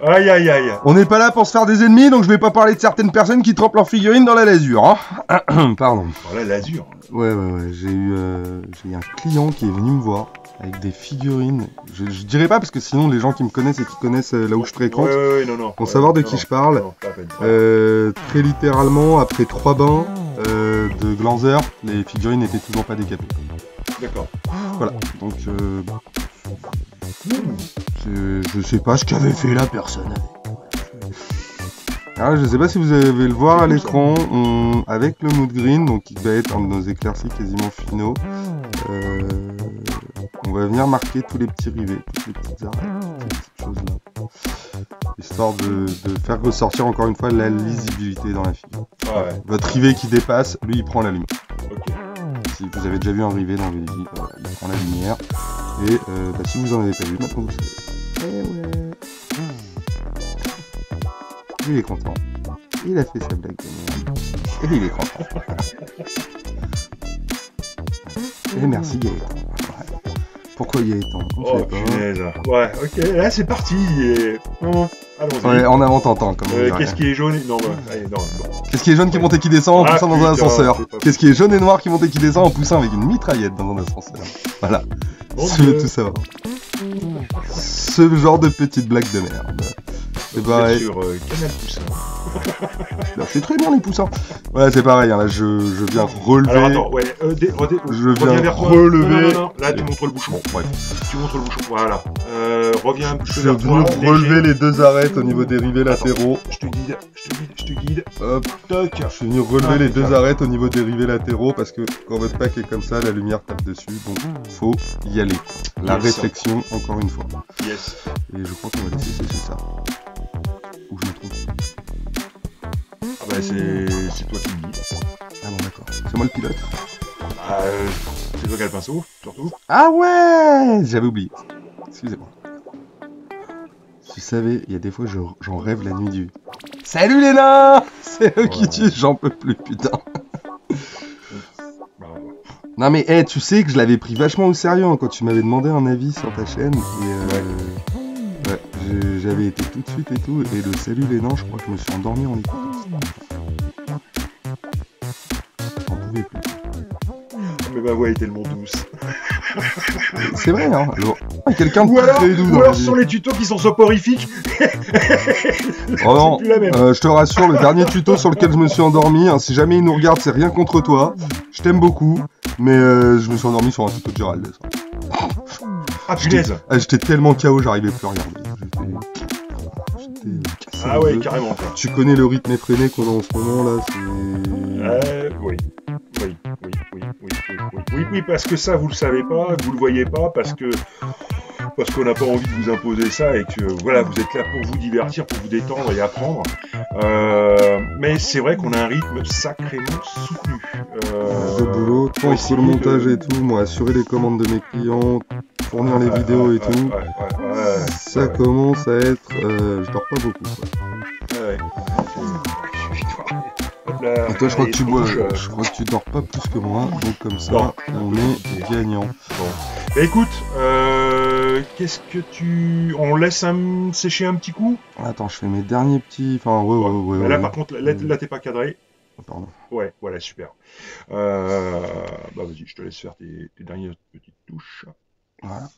Aïe aïe aïe. On n'est pas là pour se faire des ennemis, donc je vais pas parler de certaines personnes qui trempent leurs figurines dans la lasure, hein. Pardon. Voilà l'azur. Ouais. J'ai eu un client qui est venu me voir avec des figurines. Je dirais pas parce que sinon les gens qui me connaissent et qui connaissent là où je fréquente non. vont savoir de qui je parle. Non, pas peine. Très littéralement, après 3 bains de glanzeur, les figurines n'étaient toujours pas décapées. D'accord. Voilà, donc je sais pas ce qu'avait fait la personne. Alors, je sais pas si vous allez le voir à l'écran, avec le mood green, donc qui va être un de nos éclaircies quasiment finaux. On va venir marquer tous les petits rivets, toutes les petites arêtes, toutes ces petites choses-là, histoire de faire ressortir encore une fois la lisibilité dans la figure. Ah ouais. Votre rivet qui dépasse, lui il prend la lumière. Ok. Si vous avez déjà vu un rivet dans vos vies, voilà, il prend la lumière. Et si vous en avez pas vu, maintenant vous savez. Eh ouais. Il est content. Il a fait sa blague de merde. Et il est content. Et merci Gaëtan. Ouais. Pourquoi Gaëtan? Oh punaise. Ouais, ok, là c'est parti. Et... allons-y. Ouais, en avant t'entends comme qu'est-ce qui est jaune? Non, allez, non. Qu'est-ce qui est jaune qui monte et qui descend en poussant dans un ascenseur? Pas... Qu'est-ce qui est jaune et noir qui monte et qui descend en poussant avec une mitraillette dans un ascenseur? Voilà. Si tu veux tout savoir. Ce genre de petite blague de merde. C'est pareil. Sur Canal Poussin. Là, c'est très bien les poussins. Ouais, c'est pareil, hein, là je viens relever. Alors attends, ouais, je viens relever. Non. Là tu montres le bouchon. Bon, ouais. Tu montres le bouchon, voilà. Reviens un peu Je vers viens toi. relever les deux arêtes au niveau des rivets latéraux. Je te guide. Hop. Toc. Je suis venu relever les deux arêtes au niveau des rivets latéraux parce que quand votre pack est comme ça, la lumière tape dessus, donc faut y aller. La réflexion, encore une fois. Yes. Et je crois qu'on va laisser sécher ça. Ou je me trompe. Ah bah c'est toi qui me dis. Ah bon d'accord, c'est moi le pilote. C'est toi qui as le pinceau, surtout. Ah ouais, j'avais oublié. Excusez-moi. Tu savais, il y a des fois j'en rêve la nuit du... Salut les nains. C'est eux qui tuent, j'en peux plus, putain. Non mais hey, tu sais que je l'avais pris vachement au sérieux hein, quand tu m'avais demandé un avis sur ta chaîne. Et ouais, j'avais été tout de suite et tout. Et le salut les nains, je crois que je me suis endormi en écoutant. J'en pouvais plus. Mais ma voix est tellement douce. C'est vrai, hein. Alors, quelqu'un de ou alors, très doux ou alors ce sont les tutos qui sont soporifiques. Oh non, je te rassure, le dernier tuto sur lequel je me suis endormi, hein, si jamais il nous regarde, c'est rien contre toi. Je t'aime beaucoup, mais je me suis endormi sur un tuto de Gérald. Ah punaise. J'étais tellement KO, j'arrivais plus à regarder. J'étais ah ouais, carrément. Quoi. Tu connais le rythme effréné qu'on a en ce moment là, c'est... Oui, parce que ça, vous le savez pas, vous le voyez pas, parce qu'on n'a pas envie de vous imposer ça et que voilà, vous êtes là pour vous divertir, pour vous détendre et apprendre. Mais c'est vrai qu'on a un rythme sacrément soutenu. De boulot, tant pour le montage et tout, moi assurer les commandes de mes clients, fournir les vidéos et tout. Ça commence à être... je dors pas beaucoup. Quoi. Et toi, je crois que tu dors pas plus que moi, donc comme ça, non. On est gagnant. Bon. Bah, écoute, qu'est-ce que tu... On laisse sécher un petit coup? Attends, je fais mes derniers petits... Enfin, ouais. Là, par contre, là t'es pas cadré. Pardon. Ouais, voilà, super. Bah vas-y, je te laisse faire tes dernières petites touches. Voilà.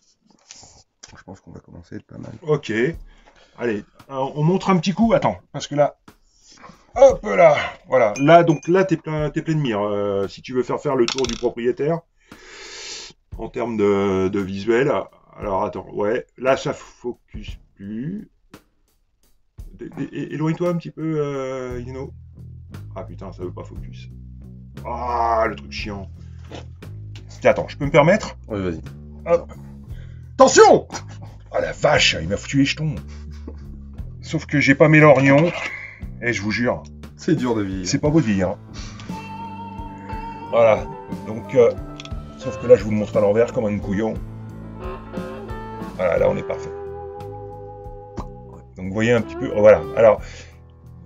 Je pense qu'on va commencer à être pas mal. Ok. Allez, on montre un petit coup. Attends, parce que là... Hop là, voilà. Là, donc là, t'es plein de mire. Si tu veux faire le tour du propriétaire, en termes de visuel. Alors, attends, ouais. Là, ça focus plus. Éloigne-toi un petit peu, Ino. Ah putain, ça veut pas focus. Ah, le truc chiant. Attends, je peux me permettre? Ouais, vas-y. Hop. Attention! Ah la vache, il m'a foutu les jetons. Sauf que j'ai pas mes lorgnons. Et je vous jure, c'est dur de vivre. C'est pas beau de vivre. Voilà. Donc, sauf que là, je vous le montre à l'envers comme un couillon. Voilà, là, on est parfait. Donc, vous voyez un petit peu. Voilà. Alors,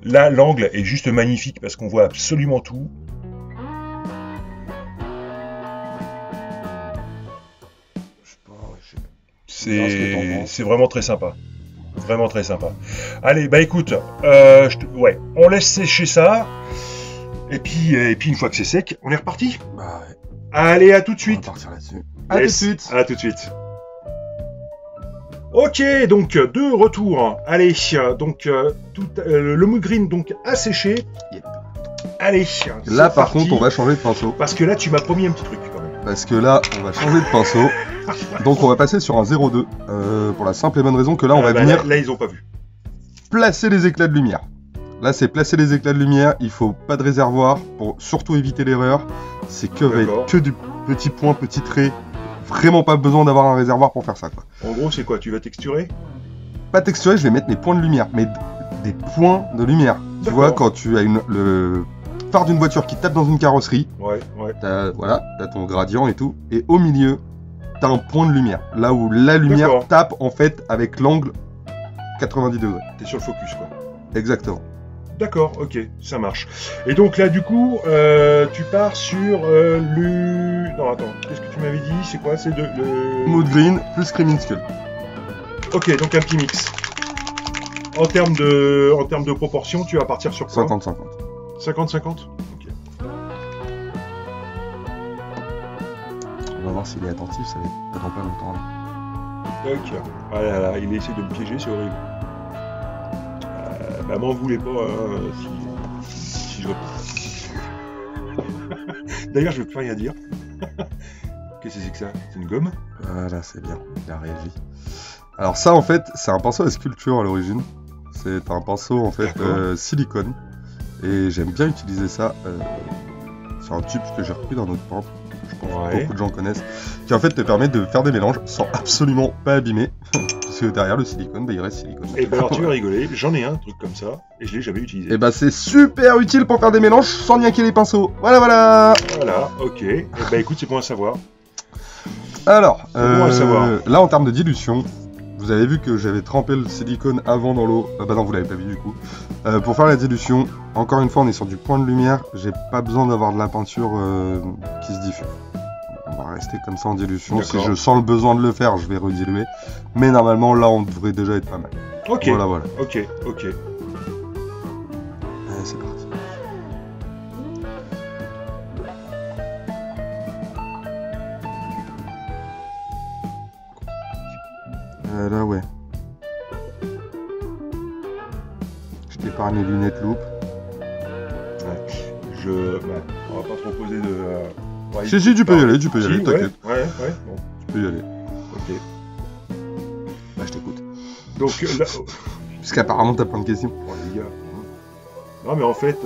là, l'angle est juste magnifique parce qu'on voit absolument tout. C'est vraiment très sympa. Vraiment très sympa. Allez, bah écoute, ouais, on laisse sécher ça. Et puis une fois que c'est sec, on est reparti. Bah ouais. Allez, à tout de On suite. va partir là-dessus. Yes. À tout de suite. À tout de suite. Ok, donc de retour. Allez, donc le mood green donc a séché. Yep. Allez. Là, c'est par parti. contre, on va changer de pinceau. Parce que là, tu m'as promis un petit truc quand même. Parce que là, on va changer de pinceau. Donc, on va passer sur un 0,2. Pour la simple et bonne raison que là, on va venir Là, ils ont pas vu. placer les éclats de lumière. Là, c'est placer les éclats de lumière. Il faut pas de réservoir pour surtout éviter l'erreur. C'est que va D'accord. être que du petit point, petit trait. Vraiment pas besoin d'avoir un réservoir pour faire ça, quoi. En gros, c'est quoi? Tu vas texturer? Pas texturé, je vais mettre mes points de lumière, mais des points de lumière. Tu D'accord. vois, quand tu as le phare d'une voiture qui tape dans une carrosserie, Ouais. t'as ton gradient et tout, et au milieu, t'as un point de lumière. Là où la lumière D'accord. tape, en fait, avec l'angle 90 degrés. T'es sur le focus, quoi. Exactement. D'accord, ok, ça marche. Et donc là, du coup, tu pars sur Non, attends, qu'est-ce que tu m'avais dit? C'est quoi? C'est le... Mood green plus Screaming Skull. Ok, donc un petit mix. En termes de proportion, tu vas partir sur quoi? 50-50. 50-50? Ok. On va voir s'il est attentif, ça va être dans pas longtemps. Là. Ok. Ah là là, il essaie de me piéger, c'est horrible. Bah m'en voulez pas si je reprends. D'ailleurs, je vais plus rien dire. Qu'est-ce que c'est que ça? C'est une gomme? Voilà, c'est bien, il a réagi. Alors ça, en fait, c'est un pinceau à sculpture à l'origine. C'est un pinceau, en fait, silicone. Et j'aime bien utiliser ça sur un tube que j'ai repris dans notre pente. Je pense que beaucoup de gens connaissent. Qui, en fait, te permet de faire des mélanges sans absolument pas abîmer. Parce que derrière le silicone, bah, il reste silicone. Et ben alors, tu vas rigoler. J'en ai un truc comme ça. Et je l'ai jamais utilisé. Et bah, c'est super utile pour faire des mélanges sans niaquer les pinceaux. Voilà, voilà. Voilà, ok. Et bah écoute, c'est bon à savoir. Alors, bon à savoir. là, en termes de dilution, vous avez vu que j'avais trempé le silicone avant dans l'eau. Bah non, vous l'avez pas vu du coup. Pour faire la dilution, encore une fois, on est sur du point de lumière. J'ai pas besoin d'avoir de la peinture qui se diffuse. On va rester comme ça en dilution. Si je sens le besoin de le faire, je vais rediluer. Mais normalement, là, on devrait déjà être pas mal. Ok. Voilà, voilà. Ok. C'est parti. Là, ouais. Je t'épargne les lunettes loupe. Ouais. On va pas trop poser de... Ouais, si, tu peux y aller, t'inquiète. Ouais, bon. Tu peux y aller. Ok. Bah, je t'écoute. Donc là... Puisqu'apparemment, t'as plein de questions. Oh, les gars. Non, mais en fait...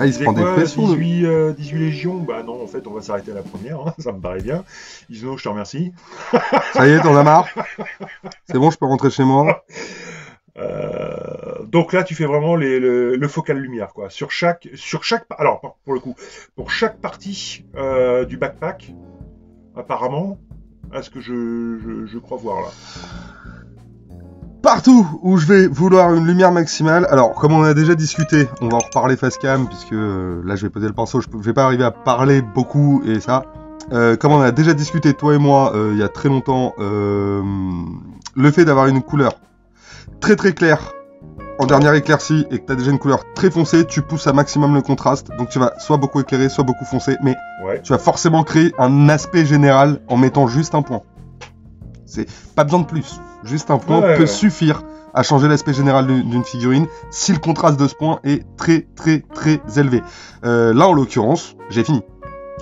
il se prend des pressions. 18 légions, bah non, en fait, on va s'arrêter à la première, hein, ça me paraît bien. Isno, je te remercie. Ça y est, t'en as marre? C'est bon, je peux rentrer chez moi? Donc là, tu fais vraiment le focal lumière, quoi. Sur chaque, alors pour le coup, pour chaque partie du backpack, apparemment, à ce que je crois voir là. Partout où je vais vouloir une lumière maximale, alors comme on a déjà discuté, on va en reparler face cam, puisque là je vais poser le pinceau, je vais pas arriver à parler beaucoup et ça. Comme on a déjà discuté, toi et moi, il y a très longtemps, le fait d'avoir une couleur très très claire en dernière éclaircie et que tu as déjà une couleur très foncée, tu pousses à maximum le contraste, donc tu vas soit beaucoup éclairer, soit beaucoup foncé, mais tu vas forcément créer un aspect général en mettant juste un point. C'est pas besoin de plus, juste un point peut suffire à changer l'aspect général d'une figurine si le contraste de ce point est très très très élevé. Là en l'occurrence, j'ai fini.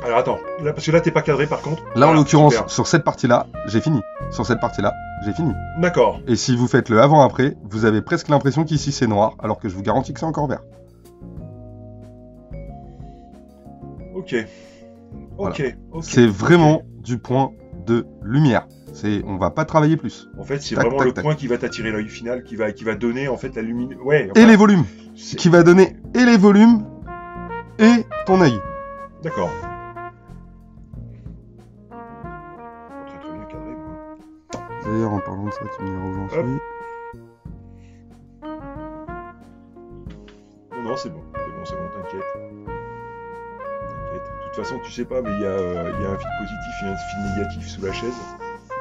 Alors attends, là, parce que là t'es pas cadré par contre. Là en l'occurrence, sur cette partie-là, j'ai fini. Sur cette partie-là, j'ai fini. D'accord. Et si vous faites le avant-après, vous avez presque l'impression qu'ici c'est noir, alors que je vous garantis que c'est encore vert. Ok. Voilà. C'est vraiment du point de lumière. On va pas travailler plus. En fait, c'est vraiment le point qui va t'attirer l'œil final, qui va donner en fait la luminosité. Ouais. Et les volumes. Qui va donner et les volumes et ton œil. D'accord. Très bien cadré. D'ailleurs, en parlant de ça, tu me diras où j'en suis. Non, c'est bon, t'inquiète. De toute façon, tu sais pas, mais il y a un fil positif et un fil négatif sous la chaise.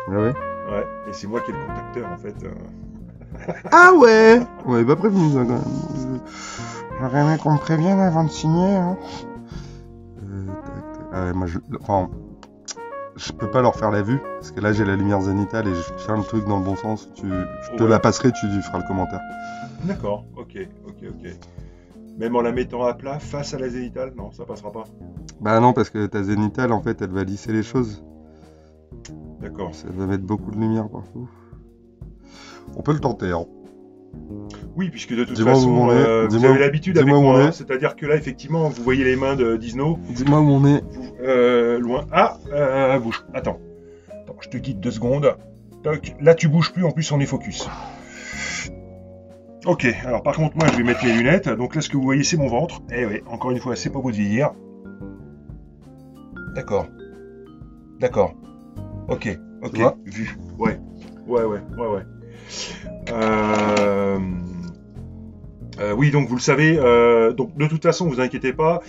Ah ouais. Ouais, et c'est moi qui ai le contacteur en fait. Ah ouais. Ouais, pas prévenu ça quand même. J'aurais aimé qu'on me prévienne avant de signer. Hein. Ah ouais, moi je peux pas leur faire la vue parce que là j'ai la lumière zénitale et je fais le truc dans le bon sens. Je te la passerai, tu feras le commentaire. D'accord, ok. Même en la mettant à plat face à la zénitale, non, ça passera pas. Bah non, parce que ta zénitale en fait elle va lisser les choses. D'accord. Ça va mettre beaucoup de lumière partout. On peut le tenter, hein. Oui, puisque de toute façon, vous avez l'habitude avec moi, c'est-à-dire que là, effectivement, vous voyez les mains d'Isno. Dis-moi où on est. Loin. Ah, bouge. Attends, je te guide 2 secondes. Toc. Là, tu bouges plus, en plus, on est focus. Ok, alors par contre, moi, je vais mettre mes lunettes. Donc là, ce que vous voyez, c'est mon ventre. Eh oui, encore une fois, c'est pas beau de vieillir. D'accord. Ok, vu. Ouais. Oui, donc vous le savez, donc de toute façon, vous inquiétez pas.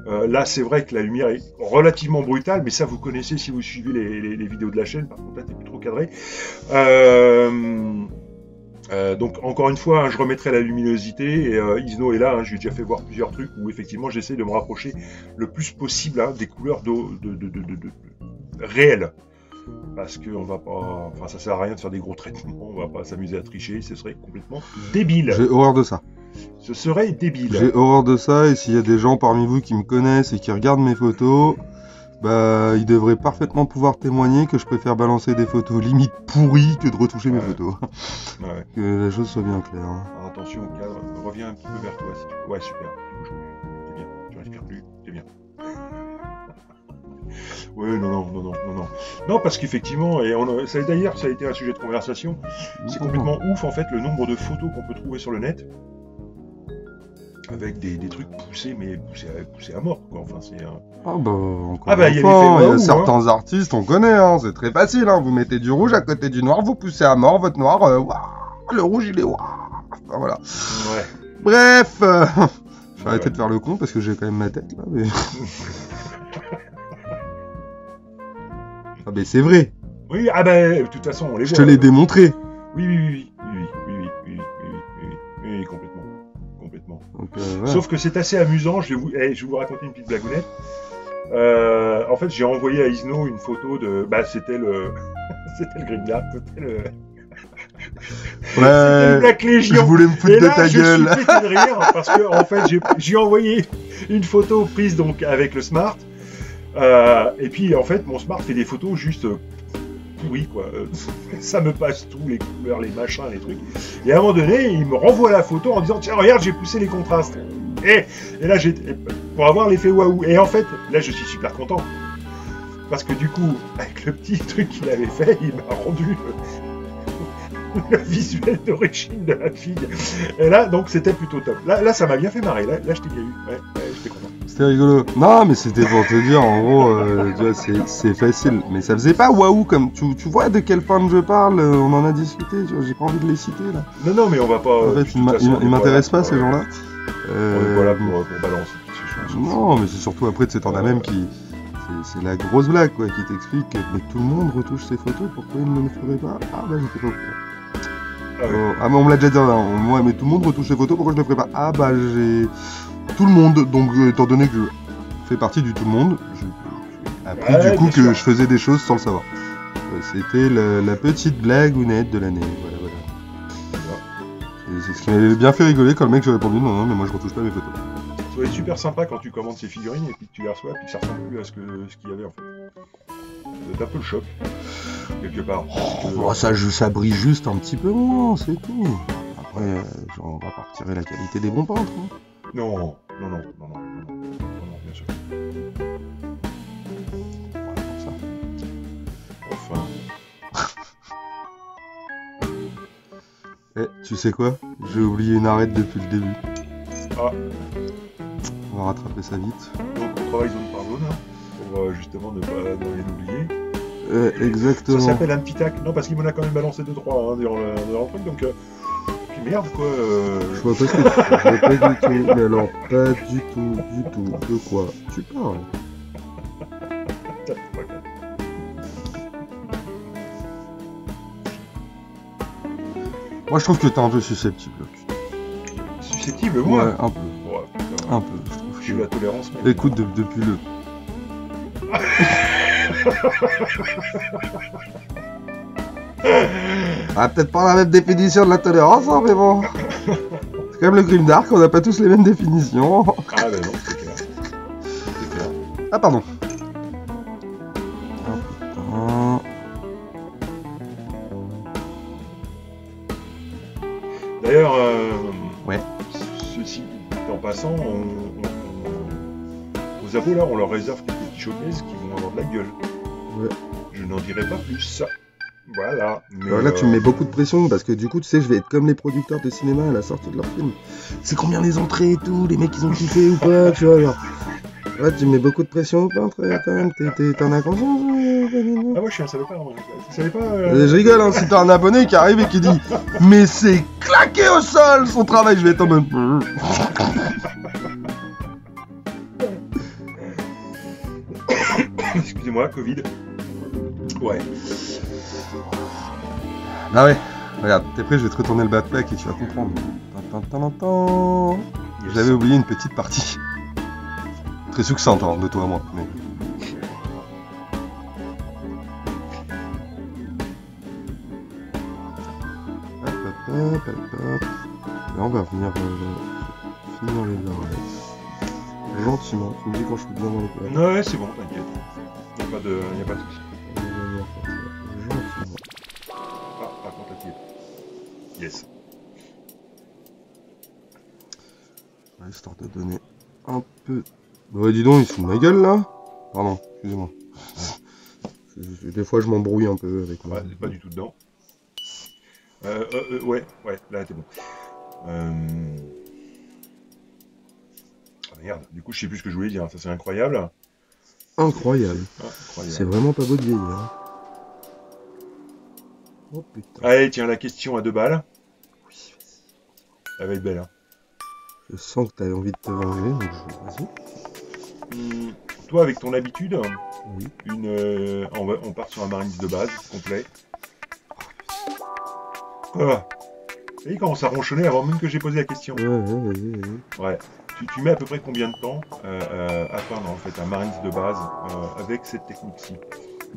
Là, c'est vrai que la lumière est relativement brutale, mais ça, vous connaissez si vous suivez les vidéos de la chaîne. Par contre, là, t'es plus trop cadré. Donc, encore une fois, hein, je remettrai la luminosité. Et Isno est là. Hein, j'ai déjà fait voir plusieurs trucs où effectivement, j'essaie de me rapprocher le plus possible des couleurs réelles. Parce que on va pas, enfin ça sert à rien de faire des gros traitements, on va pas s'amuser à tricher, ce serait complètement débile. J'ai horreur de ça. Ce serait débile. J'ai horreur de ça et s'il y a des gens parmi vous qui me connaissent et qui regardent mes photos, bah ils devraient parfaitement pouvoir témoigner que je préfère balancer des photos limite pourries que de retoucher mes photos. Ouais. Que la chose soit bien claire. Alors, attention au cadre, reviens un petit peu vers toi si tu peux. Ouais, super, tu bouges plus, c'est bien, tu respires plus, c'est bien. Oui, non. Non, parce qu'effectivement, et d'ailleurs, ça a été un sujet de conversation, c'est complètement ouf, en fait, le nombre de photos qu'on peut trouver sur le net, avec des trucs poussés, mais poussés à mort, quoi. Enfin, c'est un... Ah bah, encore une fois, il y a certains artistes, on connaît, hein, c'est très facile, hein, vous mettez du rouge à côté du noir, vous poussez à mort, votre noir, le rouge, il est enfin, voilà. Ouais. Bref, je vais arrêter de faire le con, parce que j'ai quand même ma tête, là, mais... Ah ben c'est vrai. Oui, ah ben de toute façon on les voit. Je te l'ai démontré. Oui, complètement. Donc, sauf que c'est assez amusant. Je vais vous raconter une petite blagounette. En fait, j'ai envoyé à Isno une photo de. Bah, c'était le Grimdark, c'était le. Ouais. Le Black Legion. Je voulais me foutre de ta gueule. Je suis pété de rire parce que en fait, j'ai envoyé une photo prise donc avec le Smart. Et puis en fait mon smart fait des photos juste pourries quoi. Ça me passe tout, les couleurs, les machins, les trucs. Et à un moment donné, il me renvoie la photo en disant tiens regarde j'ai poussé les contrastes. Et là pour avoir l'effet waouh. Et en fait là je suis super content parce que du coup avec le petit truc qu'il avait fait, il m'a rendu le visuel d'origine de la fille. Et là donc c'était plutôt top. Là ça m'a bien fait marrer. Là je t'ai eu. Ouais, j'étais content. C'était rigolo. Non, mais c'était pour te dire, en gros, tu vois, c'est facile. Mais ça faisait pas waouh comme. Tu vois de quelle forme je parle, on en a discuté, j'ai pas envie de les citer là. Non, mais on va pas. En fait, ils m'intéressent pas ces gens-là. Voilà pour balancer toutes ces choses. Non, mais c'est surtout après, t'en as même qui. C'est la grosse blague quoi, qui t'explique que mais tout le monde retouche ses photos, pourquoi ils ne le feraient pas? Ah bah j'étais pas au courant. Ah mais on me l'a déjà dit, hein. Moi, mais tout le monde retouche ses photos, pourquoi je ne le ferais pas? Ah bah j'ai. Tout le monde, donc étant donné que je fais partie du tout le monde, j'ai appris du coup que je faisais des choses sans le savoir. C'était la petite blagounette de l'année, voilà. C'est ce qui m'avait bien fait rigoler quand le mec j'ai répondu non, mais moi je retouche pas mes photos. Ça va être super sympa quand tu commandes ces figurines et puis que tu les reçois et puis que ça ressemble plus à ce qu'il y avait en fait. C'est un peu le choc, quelque part. Ça brille juste un petit peu moins, c'est tout. Après, on va pas retirer la qualité des bons peintres. Hein. Non, bien sûr. Voilà, comme ça. Enfin. Tu sais quoi? J'ai oublié une arête depuis le début. Ah. On va rattraper ça vite. Donc on travaille zone par zone, hein, pour justement ne rien oublier. Exactement. Ça s'appelle un petit tac. Non, parce qu'il m'en a quand même balancé 2-3 hein, durant le truc, donc... Merde quoi. Je vois pas ce que tu fais, pas du tout, mais alors pas du tout. De quoi tu parles? Moi, je trouve que t'es un peu susceptible. Susceptible, moi? Ouais, un peu. Ouais, Un peu, je trouve. je suis la tolérance. Mec. Écoute, depuis le... Ah, peut-être pas la même définition de la tolérance, hein, mais bon. C'est quand même le Grimdark, on n'a pas tous les mêmes définitions. Ah, bah non, c'est clair. C'est clair. Ah, pardon. Oh, putain. D'ailleurs, Ouais. ceci en passant, aux abos là, on leur réserve quelques petits showcases qui vont avoir de la gueule. Ouais. Je n'en dirai pas plus. Voilà. Mais Alors là, tu me mets beaucoup de pression parce que du coup, tu sais, je vais être comme les producteurs de cinéma à la sortie de leur film. C'est combien les entrées et tout, les mecs ils ont kiffé ou pas, tu vois. Genre. Là, tu me mets beaucoup de pression au peintre quand même. T'en as conscience? Ah, moi je suis un salopard, moi. Tu savais pas Je rigole, hein, si t'as un abonné qui arrive et qui dit mais c'est claqué au sol son travail, je vais être en mode. Excusez-moi, Covid. Ouais. Ah ouais, regarde, t'es prêt, je vais te retourner le backpack et tu vas comprendre. Yes. J'avais oublié une petite partie. Très succincte, hein, de toi à moi. Mais... Hop. Là, on va venir finir les arrêts. Gentiment, tu me dis quand je suis bien dans le plat. Ouais, c'est bon, t'inquiète. Y'a pas de soucis. Gentiment. Ah, par contre, la pied. Yes. Ouais, histoire de donner un peu... Bah dis donc, il se fout de ma gueule, là. Pardon, excusez-moi. Des fois, je m'embrouille un peu avec moi. Ouais, c'est pas du tout dedans. Ouais, là, t'es bon. Ah merde, du coup, je sais plus ce que je voulais dire. Ça, c'est incroyable. Incroyable. Incroyable. C'est vraiment pas beau de vieillir. Hein. Oh putain. Allez, tiens, la question à 2 balles. Oui, Elle va être belle, hein. je sens que t'avais envie de te venger, donc vas-y. Toi, avec ton habitude, Oui. on part sur un Marines de base, complet. Voilà. Et il commence à ronchonner avant même que j'ai posé la question. Ouais, vas-y. Ouais. Tu mets à peu près combien de temps à peindre en fait un Marines de base avec cette technique-ci?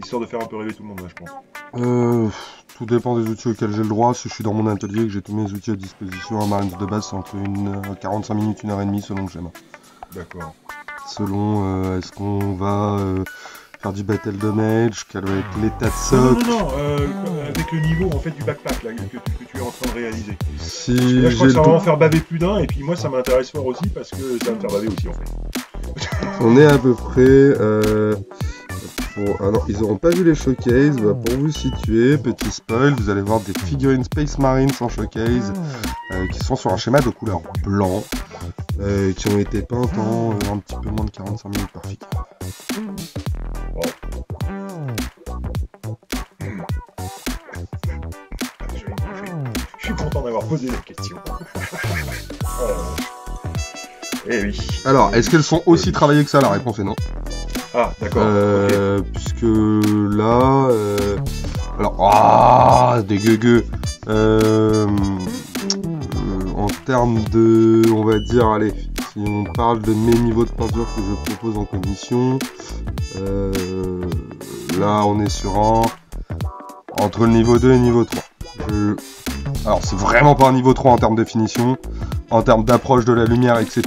Histoire de faire un peu rêver tout le monde, je pense. Tout dépend des outils auxquels j'ai le droit. Si je suis dans mon atelier et que j'ai tous mes outils à disposition, un Marines de base, c'est entre 45 minutes, 1h30 selon que j'aime. D'accord. Selon est-ce qu'on va faire du battle damage, quel va être l'état de soc. Non, avec le niveau en fait du backpack là, que tu es en train de réaliser. Si Là, je crois que j'ai ça le va en tout... faire baver plus d'un, et puis moi ça m'intéresse fort aussi parce que ça va me faire baver aussi en fait. On est à peu près... Ah non, ils auront pas vu les showcases. Bah, pour vous situer, petit spoil, vous allez voir des figurines Space Marines en showcase qui sont sur un schéma de couleur blanc, qui ont été peintes en un petit peu moins de 45 minutes par figure. Je suis content d'avoir posé la question. Eh oui. Alors, est-ce qu'elles sont aussi travaillées que ça? La réponse est non. Ah, d'accord. Ok. Puisque là... Alors, des gueugueux. En termes de... On va dire, allez, si on parle de mes niveaux de peinture que je propose en commission, là, on est sur un... Entre le niveau 2 et le niveau 3. Alors, c'est vraiment pas un niveau 3 en termes de finition. En termes d'approche de la lumière, etc.,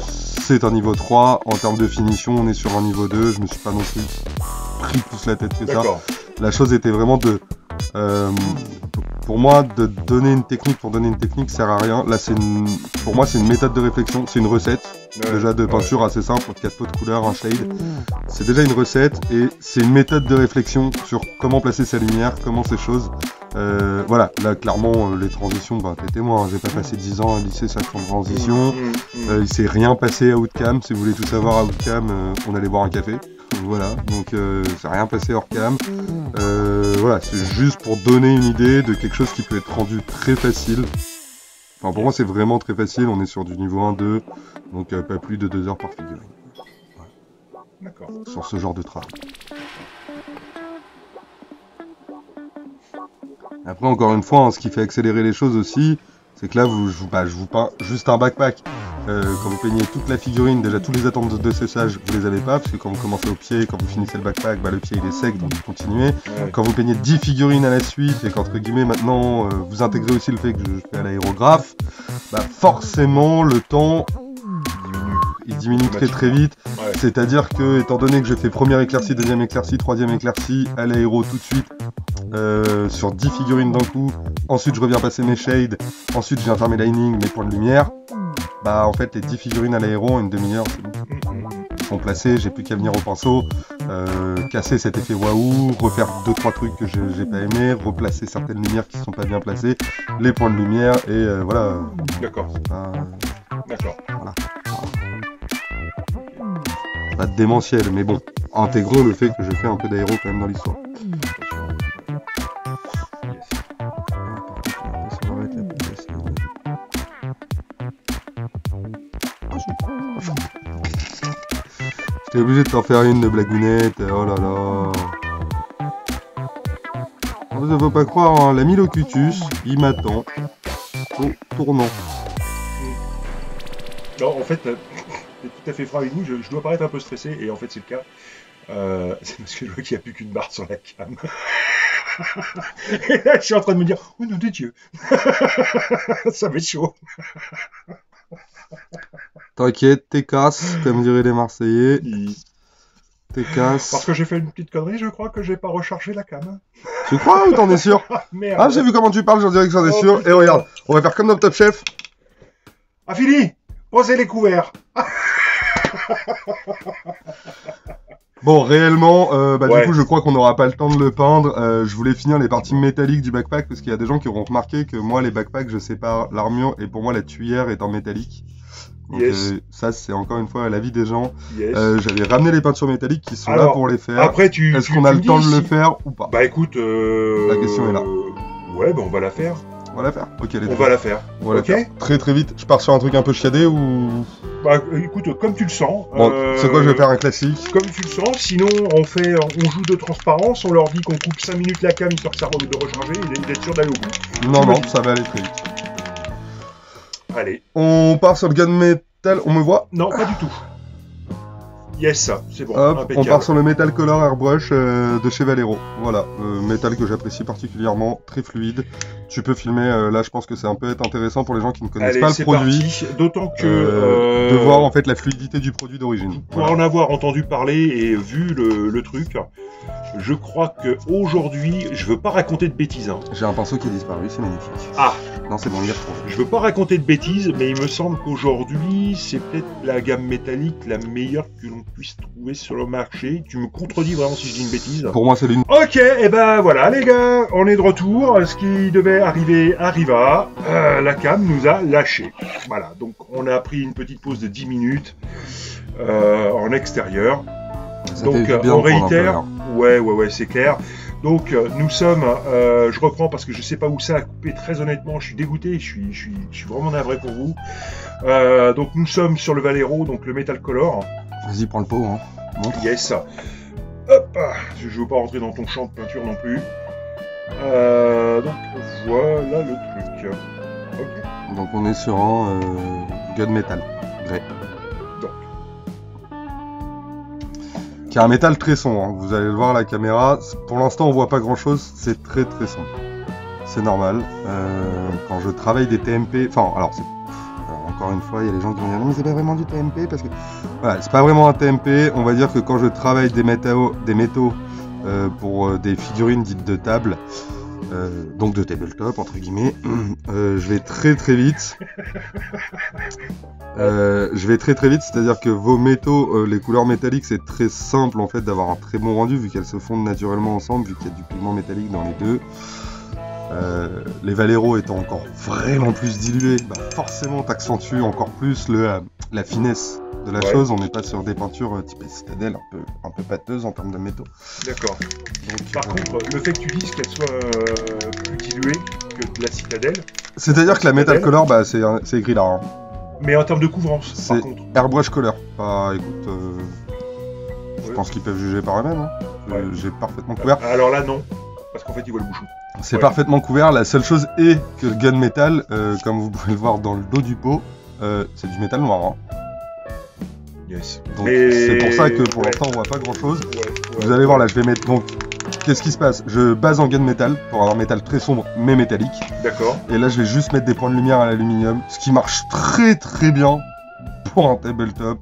c'est un niveau 3. En termes de finition, on est sur un niveau 2. Je me suis pas non plus pris plus la tête que ça. La chose était vraiment de... pour moi, de donner une technique pour donner une technique sert à rien. Là, pour moi, c'est une méthode de réflexion. C'est une recette. Déjà de peinture assez simple, 4 pots de couleur, un shade. C'est déjà une recette et c'est une méthode de réflexion sur comment placer sa lumière, comment ces choses... voilà, là clairement les transitions, t'es témoin, j'ai pas passé 10 ans à lycée ça en transition, il s'est rien passé à Outcam, si vous voulez tout savoir à Outcam, on allait boire un café, voilà, donc c'est rien passé hors cam, voilà, c'est juste pour donner une idée de quelque chose qui peut être rendu très facile. Enfin pour moi c'est vraiment très facile, on est sur du niveau 1-2, donc pas plus de 2 heures par figure. D'accord. Sur ce genre de travail. Après, encore une fois, hein, ce qui fait accélérer les choses aussi, c'est que là, je vous peins juste un backpack. Quand vous peignez toute la figurine, déjà tous les attentes de séchage, vous les avez pas, parce que quand vous commencez au pied, quand vous finissez le backpack, le pied il est sec, donc vous continuez. Ouais. Quand vous peignez 10 figurines à la suite, et qu'entre guillemets maintenant, vous intégrez aussi le fait que je fais à l'aérographe, forcément le temps il diminue très vite. Ouais. C'est-à-dire que, étant donné que je fais première éclaircie, deuxième éclaircie, troisième éclaircie, à l'aéro tout de suite, sur 10 figurines d'un coup, ensuite je reviens passer mes shades, ensuite je viens faire mes linings, mes points de lumière, en fait les 10 figurines à l'aéro en une demi-heure, c'est bon. Ils sont placés, j'ai plus qu'à venir au pinceau, casser cet effet waouh, refaire 2-3 trucs que j'ai pas aimé, replacer certaines lumières qui sont pas bien placées, les points de lumière, et voilà. D'accord. D'accord. Voilà. Pas démentiel, mais bon, intégrons le fait que je fais un peu d'aéro quand même dans l'histoire. J'étais obligé de t'en faire une de blagounette, oh là là. Vous ne faut pas croire, hein, l'ami Locutus, il m'attend au tournant. Non, en fait, t'es tout à fait franc avec nous, je dois paraître un peu stressé, et en fait c'est le cas. C'est parce que je vois qu'il n'y a plus qu'une barre sur la cam. Et là, je suis en train de me dire, oh nom de Dieu, ça va être chaud. T'inquiète, t'es casse, comme diraient les Marseillais. T'es casse. Parce que j'ai fait une petite connerie, je crois que j'ai pas rechargé la cam. Tu crois ou t'en es sûr? Merde. Ah, j'ai vu comment tu parles, j'en dirais que j'en ai sûr. Putain. Et regarde, on va faire comme dans Top Chef. Ah, fini! Posez les couverts. Bon, réellement, ouais. Du coup, je crois qu'on n'aura pas le temps de le peindre. Je voulais finir les parties métalliques du backpack parce qu'il y a des gens qui auront remarqué que moi, les backpacks, je sépare l'armure et pour moi, la tuyère est en métallique. Donc, yes. Ça, c'est encore une fois l'avis des gens. Yes. J'avais ramené les peintures métalliques qui sont là pour les faire. Après, est-ce qu'on a le temps de le faire ou pas? Bah écoute, la question est là. Ouais, on va la faire. On va la faire. Ok, on va la faire. Ok. Très très vite. Je pars sur un truc un peu chiadé ou? Bah écoute, comme tu le sens. Bon, c'est quoi, je vais faire un classique. Comme tu le sens. Sinon, on joue de transparence. On leur dit qu'on coupe 5 minutes la cam histoire que ça remet de recharger et d'être sûr d'aller au bout. Non, ça va aller très vite. Allez. On part sur le gunmetal. On me voit? Non, pas du tout. Yes, c'est bon. Hop, on part sur le Metal Color Airbrush de chez Valero. Voilà, métal que j'apprécie particulièrement, très fluide. Tu peux filmer, là je pense que ça peut être intéressant pour les gens qui ne connaissent pas le produit. D'autant que... de voir en fait la fluidité du produit d'origine. Pour en avoir entendu parler et vu le truc, je crois qu'aujourd'hui, je veux pas raconter de bêtises. Hein. J'ai un pinceau qui a disparu, c'est magnifique. Ah! Non, c'est bon, on y retrouve. Je veux pas raconter de bêtises, mais il me semble qu'aujourd'hui, c'est peut-être la gamme métallique la meilleure que l'on puisse trouver sur le marché. Tu me contredis vraiment si je dis une bêtise. Pour moi, c'est l'une. Ok, et ben voilà les gars, on est de retour. Ce qui devait arriver arriva. La cam nous a lâché. Voilà, donc on a pris une petite pause de 10 minutes en extérieur. Ça donc on réitère. Ouais, c'est clair. Donc nous sommes, je reprends parce que je sais pas où ça a coupé, très honnêtement, je suis dégoûté, je suis vraiment navré pour vous. Donc nous sommes sur le Valero, donc le Metal Color. Vas-y, prends le pot, hein. Montre. Yes. Hop, je veux pas rentrer dans ton champ de peinture non plus. Donc voilà le truc. Okay. Donc on est sur un gunmetal grey. Qui a un métal très sombre, hein. Vous allez le voir à la caméra. Pour l'instant, on voit pas grand chose, c'est très très sombre. C'est normal. Quand je travaille des TMP, enfin, alors encore une fois, il y a des gens qui vont dire non, mais c'est pas vraiment du TMP parce que voilà, c'est pas vraiment un TMP. On va dire que quand je travaille des métaux pour des figurines dites de table, donc de tabletop entre guillemets, je vais très très vite. C'est-à-dire que vos métaux, les couleurs métalliques, c'est très simple en fait d'avoir un très bon rendu vu qu'elles se fondent naturellement ensemble, vu qu'il y a du pigment métallique dans les deux. Les Valero étant encore vraiment plus dilués, forcément t'accentues encore plus la finesse de la chose. On n'est pas sur des peintures type citadelle un peu pâteuses en termes de métaux. D'accord. Par contre, le fait que tu dises qu'elle soit plus diluée que de la citadelle... C'est-à-dire que la Metal Color, c'est écrit là. Hein. Mais en termes de couvrance, par contre. Airbrush Color. Écoute, je pense qu'ils peuvent juger par eux-mêmes. Hein. J'ai parfaitement couvert. Alors là, non. Parce qu'en fait il voit le bouchon. C'est parfaitement couvert. La seule chose est que le gunmetal, comme vous pouvez le voir dans le dos du pot, c'est du métal noir. Hein. Yes. Donc c'est pour ça que pour l'instant on voit pas grand chose. Vous allez voir là, je vais mettre donc. Qu'est-ce qui se passe? Je base en gunmetal pour avoir un métal très sombre mais métallique. D'accord. Et là je vais juste mettre des points de lumière à l'aluminium, ce qui marche très très bien pour un tabletop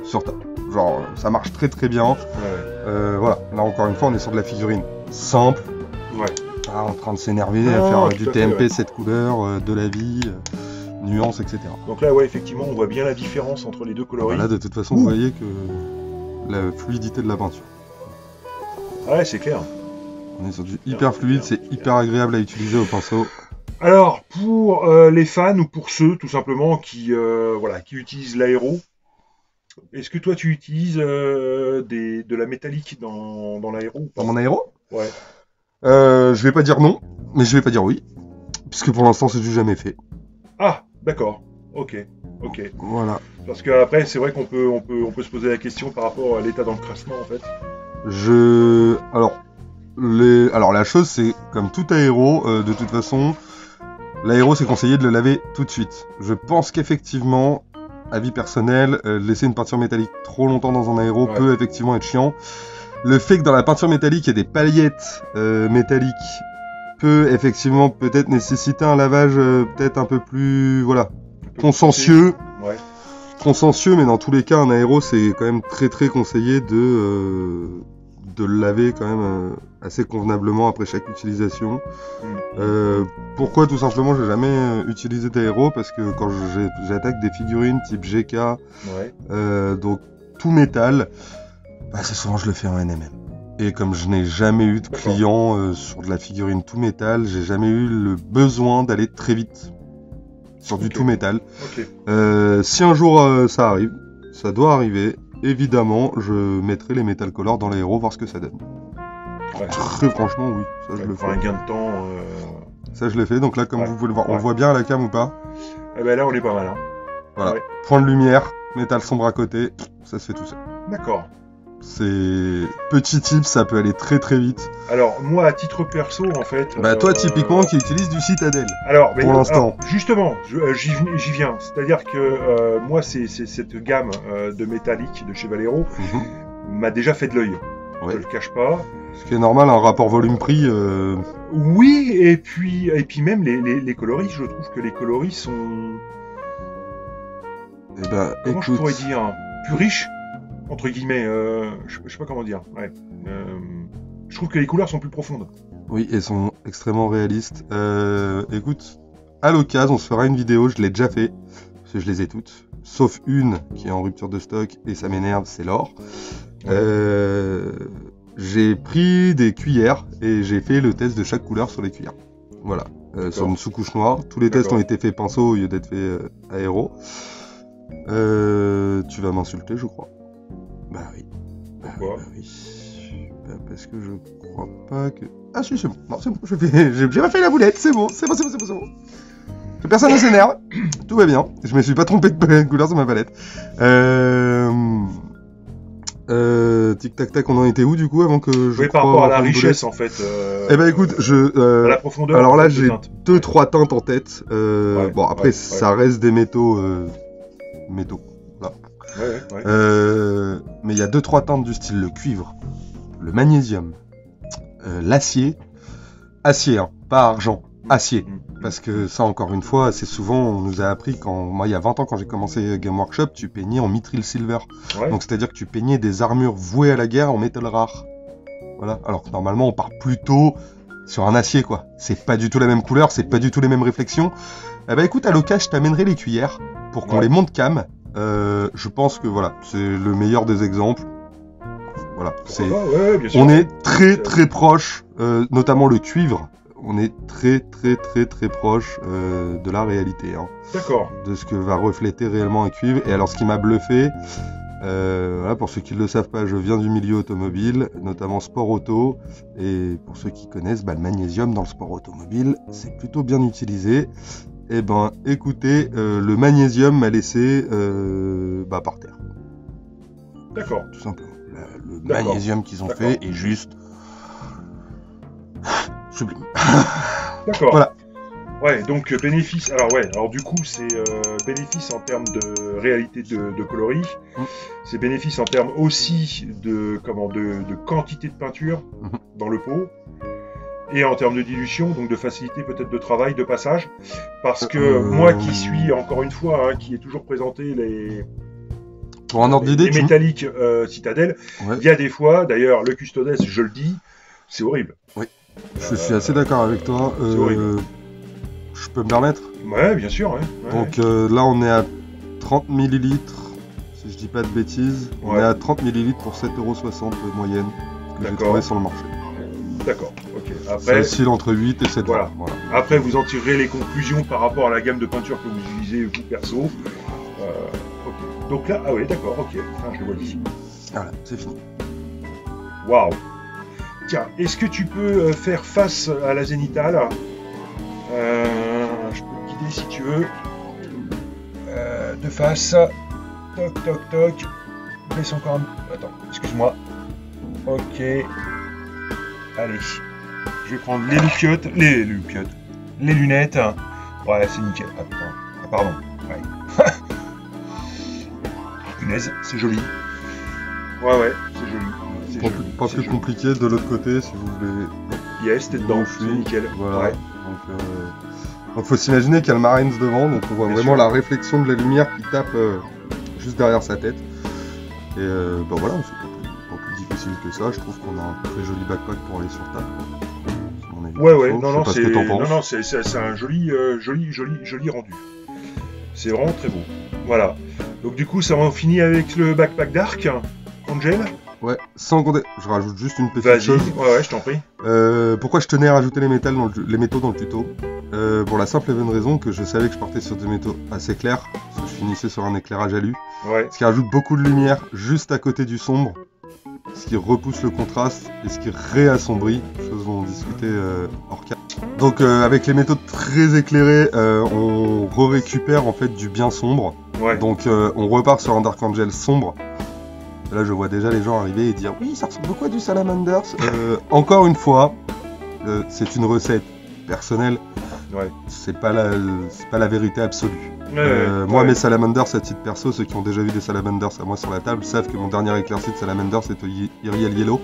sur table. Genre ça marche très très bien. Ouais. Voilà, là encore une fois on est sur de la figurine simple. Ouais. Pas en train de s'énerver à faire du TMP cette couleur, de la vie, nuances, etc. Donc là ouais effectivement on voit bien la différence entre les deux coloris. Là de toute façon vous voyez que la fluidité de la peinture. Ouais c'est clair. On est sur du hyper fluide, c'est hyper agréable à utiliser au pinceau. Alors pour les fans ou pour ceux tout simplement qui utilisent l'aéro, est-ce que toi tu utilises de la métallique dans l'aéro ou pas? Dans mon aéro? Ouais. Je vais pas dire non, mais je vais pas dire oui, puisque pour l'instant c'est du jamais fait. Ah d'accord. Ok. Voilà. Parce qu'après c'est vrai qu'on peut se poser la question par rapport à l'état d'encrassement en fait. Alors la chose c'est comme tout aéro, de toute façon, l'aéro c'est conseillé de le laver tout de suite. Je pense qu'effectivement, avis personnel, laisser une peinture métallique trop longtemps dans un aéro peut effectivement être chiant. Le fait que dans la peinture métallique il y ait des paillettes métalliques peut effectivement peut-être nécessiter un lavage peut-être un peu plus consciencieux. Ouais. Consciencieux, mais dans tous les cas un aéro c'est quand même très très conseillé de le laver quand même assez convenablement après chaque utilisation. Pourquoi? Tout simplement j'ai jamais utilisé d'aéro parce que quand j'attaque des figurines type GK, donc tout métal, assez souvent je le fais en NMM. Et comme je n'ai jamais eu de client sur de la figurine tout métal, j'ai jamais eu le besoin d'aller très vite sur du tout métal. Si un jour ça arrive, ça doit arriver, évidemment je mettrai les Metal Color dans l'aéro, voir ce que ça donne. Très franchement oui, ça je le fais. Un gain de temps. Ça je l'ai fait, donc là comme vous pouvez le voir, on voit bien à la cam ou pas? Eh ben là on est pas mal. Hein. Voilà, point de lumière, métal sombre à côté, ça se fait tout seul. D'accord. C'est petit tip, ça peut aller très très vite. Alors moi à titre perso en fait. Toi typiquement qui utilise du Citadel. Pour l'instant. Justement, j'y viens. C'est-à-dire que moi c'est cette gamme de métallique de chez Valero m'a déjà fait de l'œil. Je le cache pas. Ce qui est normal, un rapport volume-prix. Oui, et puis même les coloris, je trouve que les coloris sont. Comment je pourrais dire, plus riches. Entre guillemets, je sais pas comment dire. Je trouve que les couleurs sont plus profondes. Oui, et sont extrêmement réalistes. Écoute, à l'occasion, on se fera une vidéo, je l'ai déjà fait, parce que je les ai toutes, sauf une qui est en rupture de stock, et ça m'énerve, c'est l'or. J'ai pris des cuillères, et j'ai fait le test de chaque couleur sur les cuillères. Voilà, sur une sous-couche noire. Tous les tests ont été faits pinceau au lieu d'être faits aéro. Tu vas m'insulter, je crois. Bah oui. Pourquoi ? Parce que je crois pas que... Ah si, c'est bon. Non, c'est bon. J'ai pas fait la boulette. C'est bon. C'est bon. Que personne ne s'énerve. Tout va bien. Je me suis pas trompé de couleur sur ma palette. Tic tac tac. On en était où du coup avant que je... par rapport à la richesse en fait. Eh ben écoute, à la profondeur. Alors là, j'ai 2-3 teintes en tête. Bon après, ça reste des métaux. Là. Mais il y a 2-3 teintes du style le cuivre, le magnésium, l'acier, hein, pas argent, acier. Parce que ça, encore une fois, assez souvent, on nous a appris moi, il y a 20 ans, quand j'ai commencé Game Workshop, tu peignais en mithril silver. Donc, c'est-à-dire que tu peignais des armures vouées à la guerre en métal rare. Voilà. Alors que normalement, on part plutôt sur un acier, quoi. C'est pas du tout la même couleur, c'est pas du tout les mêmes réflexions. Eh ben, écoute, à l'occasion, je t'amènerai les cuillères pour qu'on les monte cam. Je pense que voilà, c'est le meilleur des exemples. Voilà, on est très très proche, notamment le cuivre. On est très proche de la réalité. Hein, d'accord. De ce que va refléter réellement un cuivre. Et alors, ce qui m'a bluffé, voilà, pour ceux qui ne le savent pas, je viens du milieu automobile, notamment sport auto. Et pour ceux qui connaissent, le magnésium dans le sport automobile, c'est plutôt bien utilisé. Eh ben, écoutez, le magnésium m'a laissé par terre. D'accord. Tout simplement. Le magnésium qu'ils ont fait est juste sublime. D'accord. Voilà. Ouais, donc bénéfice. Alors ouais, alors du coup c'est bénéfice en termes de réalité de coloris. C'est bénéfice en termes aussi de quantité de peinture dans le pot. Et en termes de dilution, donc de facilité peut-être de travail, de passage. Parce que moi qui suis, encore une fois, hein, qui ai toujours présenté pour un ordre d'idée, les métalliques Citadel, il y a des fois, d'ailleurs le Custodes, je le dis, c'est horrible. Oui, je suis assez d'accord avec toi. C'est horrible. Je peux me permettre? Ouais, bien sûr. Ouais. Donc là, on est à 30 ml, si je dis pas de bêtises. On est à 30 ml pour 7,60 € de moyenne, que j'ai trouvé sur le marché. D'accord, ok. Après, ça oscille entre 8 et 7 €. Voilà. Après, vous en tirerez les conclusions par rapport à la gamme de peinture que vous utilisez, vous perso. Okay. Donc là, ah oui, d'accord, ok. Enfin, je le vois d'ici. Voilà, c'est fini. Waouh. Tiens, est-ce que tu peux faire face à la zénitale? Je peux te guider si tu veux. De face. Toc, toc, toc. Baisse encore un... Attends, excuse-moi. Ok. Allez. Je vais prendre les loupiottes. Les lunettes. Ouais, c'est nickel. Ah, putain. Ah, pardon. Ouais. Punaise, c'est joli. Ouais, c'est joli. Pas plus compliqué de l'autre côté si vous voulez. Yes, t'es dedans, c'est nickel. Voilà. Ouais. Donc faut s'imaginer qu'il y a le Marines devant, donc on voit vraiment la réflexion de la lumière qui tape juste derrière sa tête. Et bah voilà, c'est pas plus difficile que ça. Je trouve qu'on a un très joli backpack pour aller sur table. Ouais, non, c'est un joli rendu. C'est vraiment très beau. Voilà. Donc du coup, ça en finit avec le backpack Dark Angel. Ouais, sans compter. Je rajoute juste une petite chose. Ouais, je t'en prie. Pourquoi je tenais à rajouter les métaux dans le tuto? Pour la simple et bonne raison que je savais que je partais sur des métaux assez clairs, parce que je finissais sur un éclairage alu. Ouais. Ce qui rajoute beaucoup de lumière juste à côté du sombre, ce qui repousse le contraste et ce qui réassombrit, chose dont on discutait hors cas. Donc avec les métaux très éclairés, on récupère en fait du bien sombre. Ouais. Donc on repart sur un Dark Angel sombre. Là, je vois déjà les gens arriver et dire oui, ça ressemble beaucoup à du Salamanders. Encore une fois, c'est une recette personnelle. Ouais. C'est pas la vérité absolue. Moi, mes Salamanders à titre perso, ceux qui ont déjà vu des Salamanders à moi sur la table, savent que mon dernier éclairci de Salamanders c'est au Iriel Yellow.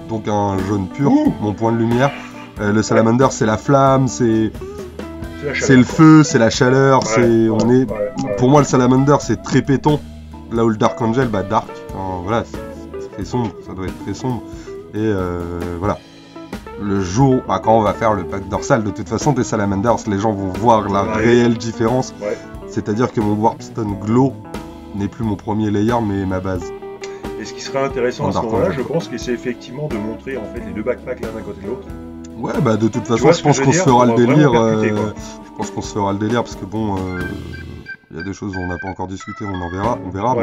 Donc un jaune pur, mon point de lumière. Le Salamander, c'est la flamme, c'est le feu, c'est la chaleur. Pour moi, le Salamander, c'est très péton. Là où le Dark Angel, bah dark, enfin, voilà, c'est très sombre, ça doit être très sombre. Et voilà. Le jour, quand on va faire le pack dorsal, de toute façon, des Salamanders, les gens vont voir la réelle différence. Ouais. C'est-à-dire que mon Warpstone Glow n'est plus mon premier layer, mais ma base. Et ce qui serait intéressant à ce moment-là, je pense que c'est effectivement de montrer en fait les deux backpacks l'un d'un côté de l'autre. Ouais, bah de toute façon, je pense qu'on se fera le délire. Je pense qu'on se fera le délire parce que bon. Il y a des choses dont on n'a pas encore discuté, on verra,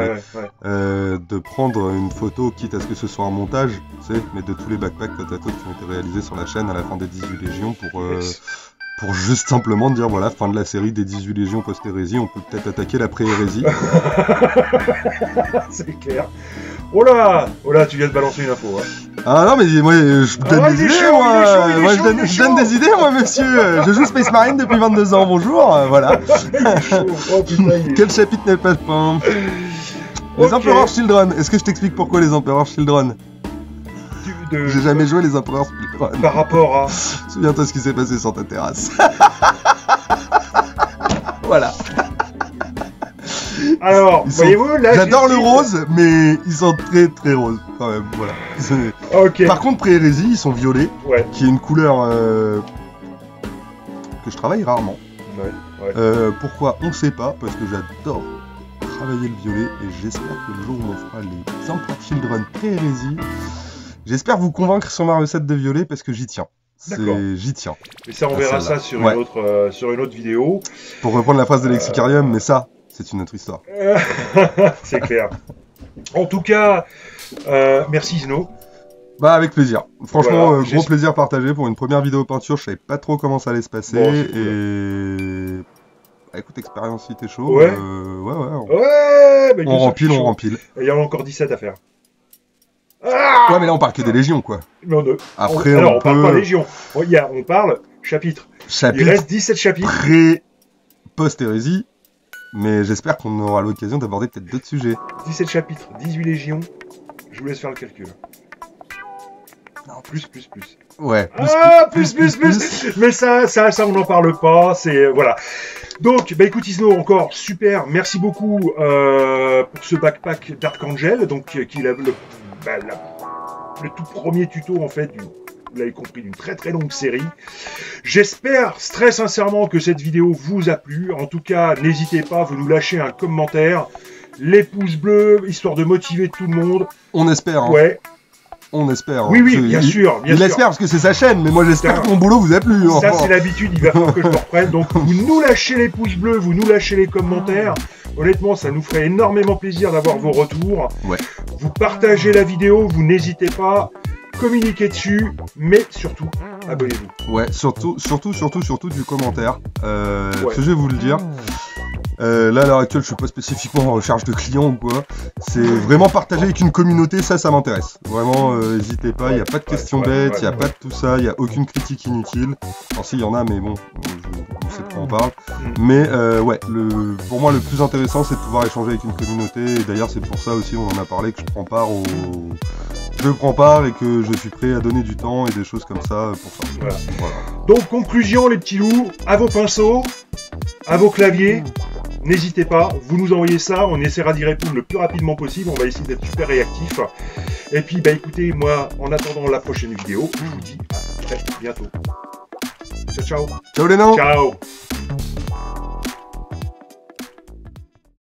de prendre une photo, quitte à ce que ce soit un montage, tu sais, mais de tous les backpacks côte à côte qui ont été réalisés sur la chaîne à la fin des 18 Légions pour juste simplement dire voilà, fin de la série des 18 Légions post-hérésie, on peut peut-être attaquer la pré-hérésie. C'est clair. Oh là, tu viens de balancer une info. Hein. Ah non, mais moi, je donne des idées, je donne des idées, moi, monsieur. Je joue Space Marine depuis 22 ans, bonjour, voilà. Oh, putain, quel chapitre n'est pas peint? Les Empereurs Children. Est-ce que je t'explique pourquoi les Empereurs Children? J'ai jamais joué les Empereurs Children. Par rapport à... Souviens-toi ce qui s'est passé sur ta terrasse. Voilà. Alors, voyez-vous, là... J'adore le rose, mais ils sont très très roses, quand même, voilà. Okay. Par contre, pré-hérésie, ils sont violets, qui est une couleur que je travaille rarement. Pourquoi? On sait pas, parce que j'adore travailler le violet, et j'espère que le jour où on fera les Emperor Children pré-hérésie, j'espère vous convaincre sur ma recette de violet, parce que j'y tiens. J'y tiens. Mais ça, on verra ça sur une autre vidéo. Pour reprendre la phrase de Lexicarium, mais ça... c'est une autre histoire. C'est clair. En tout cas, merci Zeno. Bah avec plaisir. Franchement, gros plaisir partagé pour une première vidéo peinture. Je savais pas trop comment ça allait se passer. Bon, bah, écoute, expérience si t'es chaud. Ouais. On rempile. Il y en a encore 17 à faire. Ah Ouais, mais là, on parle que des légions, quoi. Mais Après, alors, on parle pas légion. On parle chapitre. Il reste 17 chapitres. Post-hérésie, mais j'espère qu'on aura l'occasion d'aborder peut-être d'autres sujets. 17 chapitres, 18 légions. Je vous laisse faire le calcul. Non, plus. Ouais. Plus. Mais ça, on n'en parle pas. C'est voilà. Donc, bah écoute Isno, encore super. Merci beaucoup pour ce backpack Dark Angel, donc qui est le tout premier tuto en fait. Vous l'avez compris, d'une très très longue série. J'espère très sincèrement que cette vidéo vous a plu. En tout cas, n'hésitez pas, vous nous lâchez un commentaire, les pouces bleus, histoire de motiver tout le monde. On espère. Hein. Ouais. On espère. Oui, bien sûr. Il espère parce que c'est sa chaîne, mais moi j'espère que mon boulot vous a plu. Hein. Ça, c'est l'habitude, il va falloir que je le reprenne. Donc, vous nous lâchez les pouces bleus, vous nous lâchez les commentaires. Honnêtement, ça nous ferait énormément plaisir d'avoir vos retours. Ouais. Vous partagez la vidéo, vous n'hésitez pas. Communiquez dessus, mais surtout, abonnez-vous. Ouais, surtout du commentaire. Ce que je vais vous le dire. Là, à l'heure actuelle, je suis pas spécifiquement en recherche de clients ou quoi. C'est vraiment partager avec une communauté, ça m'intéresse. Vraiment, n'hésitez pas, il n'y a pas de questions bêtes, il n'y a pas de tout ça, il n'y a aucune critique inutile. Alors si, il y en a, mais bon, on sait de quoi on parle. Mais ouais, pour moi, le plus intéressant, c'est de pouvoir échanger avec une communauté. Et d'ailleurs, c'est pour ça aussi, on en a parlé, que je prends part et que je suis prêt à donner du temps et des choses comme ça pour ça. Voilà. Donc, conclusion, les petits loups, à vos pinceaux, à vos claviers. N'hésitez pas, vous nous envoyez ça, on essaiera d'y répondre le plus rapidement possible, on va essayer d'être super réactif. Et puis, bah écoutez, moi, en attendant la prochaine vidéo, je vous dis à très bientôt. Ciao. Ciao les nains. Ciao.